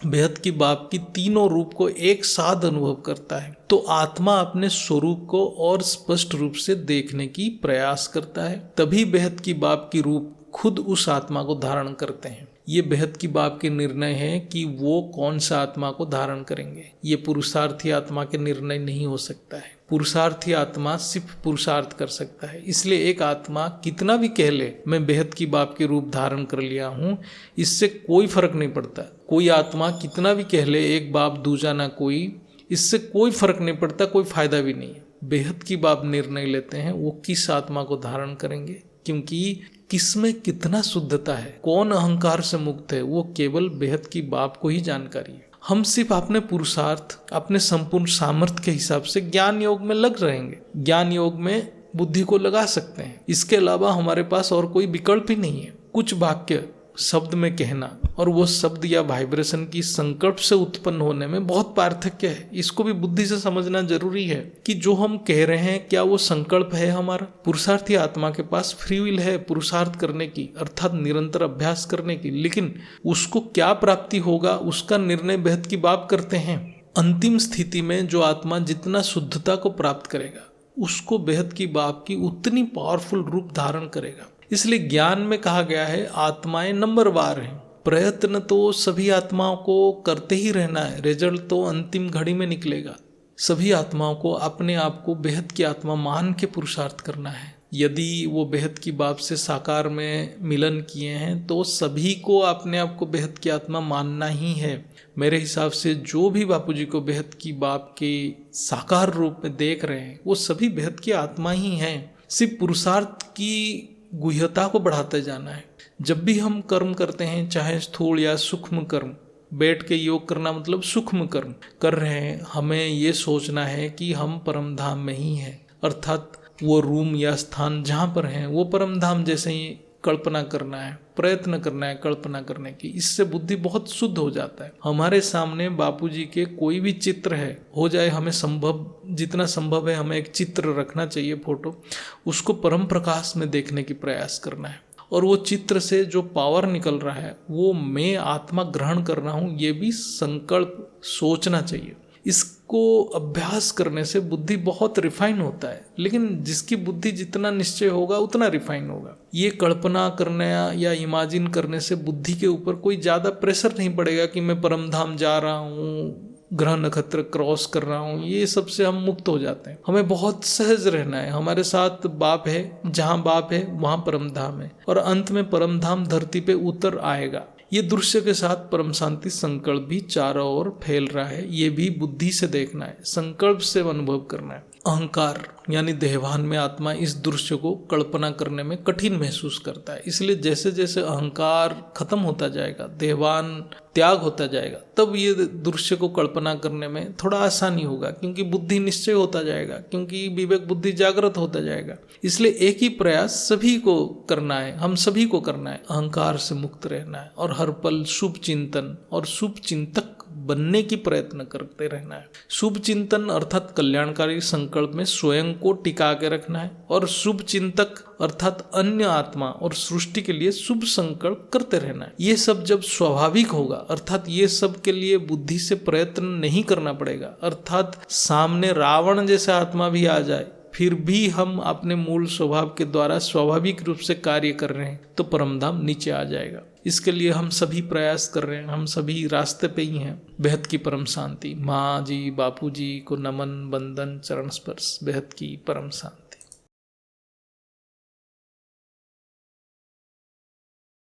बेहद की बाप की तीनों रूप को एक साथ अनुभव करता है, तो आत्मा अपने स्वरूप को और स्पष्ट रूप से देखने की प्रयास करता है। तभी बेहद की बाप की रूप खुद उस आत्मा को धारण करते हैं। ये बेहद की बाप के निर्णय है कि वो कौन सा आत्मा को धारण करेंगे। ये पुरुषार्थी आत्मा के निर्णय नहीं हो सकता है। पुरुषार्थी आत्मा सिर्फ पुरुषार्थ कर सकता है। इसलिए एक आत्मा कितना भी कह ले मैं बेहद की बाप के रूप धारण कर लिया हूँ, इससे कोई फर्क नहीं पड़ता। कोई आत्मा कितना भी कह ले एक बाप दूजा ना कोई, इससे कोई फर्क नहीं पड़ता, कोई फायदा भी नहीं है। बेहद की बाप निर्णय लेते हैं वो किस आत्मा को धारण करेंगे, क्योंकि किसमें कितना शुद्धता है, कौन अहंकार से मुक्त है, वो केवल बेहद की बाप को ही जानकारी है। हम सिर्फ अपने पुरुषार्थ, अपने संपूर्ण सामर्थ्य के हिसाब से ज्ञान योग में लग रहेंगे, ज्ञान योग में बुद्धि को लगा सकते हैं। इसके अलावा हमारे पास और कोई विकल्प ही नहीं है। कुछ वाक्य शब्द में कहना और वो शब्द या वाइब्रेशन की संकल्प से उत्पन्न होने में बहुत पार्थक्य है। इसको भी बुद्धि से समझना जरूरी है कि जो हम कह रहे हैं क्या वो संकल्प है हमारा। पुरुषार्थी आत्मा के पास फ्री विल है पुरुषार्थ करने की, अर्थात निरंतर अभ्यास करने की, लेकिन उसको क्या प्राप्ति होगा उसका निर्णय बेहद की बाप करते हैं। अंतिम स्थिति में जो आत्मा जितना शुद्धता को प्राप्त करेगा उसको बेहद की बाप की उतनी पावरफुल रूप धारण करेगा। इसलिए ज्ञान में कहा गया है आत्माएं नंबरवार हैं। प्रयत्न तो सभी आत्माओं को करते ही रहना है, रिजल्ट तो अंतिम घड़ी में निकलेगा। सभी आत्माओं को अपने आप को बेहद की आत्मा मान के पुरुषार्थ करना है। यदि वो बेहद की बाप से साकार में मिलन किए हैं तो सभी को अपने आप को बेहद की आत्मा मानना ही है। मेरे हिसाब से जो भी बापूजी को बेहद की बाप के साकार रूप में देख रहे हैं वो सभी बेहद की आत्मा ही हैं। सिर्फ पुरुषार्थ की गुह्यता को बढ़ाते जाना है। जब भी हम कर्म करते हैं, चाहे स्थूल या सूक्ष्म कर्म, बैठ के योग करना मतलब सूक्ष्म कर्म कर रहे हैं, हमें ये सोचना है कि हम परम धाम में ही हैं, अर्थात वो रूम या स्थान जहाँ पर हैं वो परम धाम जैसे ही कल्पना करना है, प्रयत्न करना है कल्पना करने की। इससे बुद्धि बहुत शुद्ध हो जाता है। हमारे सामने बापूजी के कोई भी चित्र है, हो जाए, हमें संभव जितना संभव है हमें एक चित्र रखना चाहिए, फोटो, उसको परम प्रकाश में देखने की प्रयास करना है। और वो चित्र से जो पावर निकल रहा है वो मैं आत्मा ग्रहण कर रहा हूँ, ये भी संकल्प सोचना चाहिए। इसको को अभ्यास करने से बुद्धि बहुत रिफाइन होता है, लेकिन जिसकी बुद्धि जितना निश्चय होगा उतना रिफाइन होगा। ये कल्पना करने या इमेजिन करने से बुद्धि के ऊपर कोई ज़्यादा प्रेशर नहीं पड़ेगा कि मैं परम धाम जा रहा हूँ, ग्रह नक्षत्र क्रॉस कर रहा हूँ। ये सबसे हम मुक्त हो जाते हैं। हमें बहुत सहज रहना है। हमारे साथ बाप है, जहाँ बाप है वहाँ परम धाम है, और अंत में परम धाम धरती पे उतर आएगा। ये दृश्य के साथ परम शांति संकल्प भी चारों ओर फैल रहा है। ये भी बुद्धि से देखना है, संकल्प से अनुभव करना है। अहंकार यानी देहभान में आत्मा इस दृश्य को कल्पना करने में कठिन महसूस करता है। इसलिए जैसे जैसे अहंकार खत्म होता जाएगा, देहभान त्याग होता जाएगा, तब ये दृश्य को कल्पना करने में थोड़ा आसानी होगा, क्योंकि बुद्धि निश्चय होता जाएगा, क्योंकि विवेक बुद्धि जागृत होता जाएगा। इसलिए एक ही प्रयास सभी को करना है, हम सभी को करना है, अहंकार से मुक्त रहना है और हर पल शुभ चिंतन और शुभ चिंतक बनने की प्रयत्न करते रहना है। शुभ चिंतन अर्थात कल्याणकारी संकल्प में स्वयं को टिका के रखना है, और शुभ चिंतक अर्थात अन्य आत्मा और सृष्टि के लिए शुभ संकल्प करते रहना है। ये सब जब स्वाभाविक होगा, अर्थात ये सब के लिए बुद्धि से प्रयत्न नहीं करना पड़ेगा, अर्थात सामने रावण जैसा आत्मा भी आ जाए फिर भी हम अपने मूल स्वभाव के द्वारा स्वाभाविक रूप से कार्य कर रहे हैं, तो परमधाम नीचे आ जाएगा। इसके लिए हम सभी प्रयास कर रहे हैं, हम सभी रास्ते पे ही हैं। बेहद की परम शांति। माँ जी, बापू जी को नमन, बंदन, चरण स्पर्श। बेहद की परम शांति।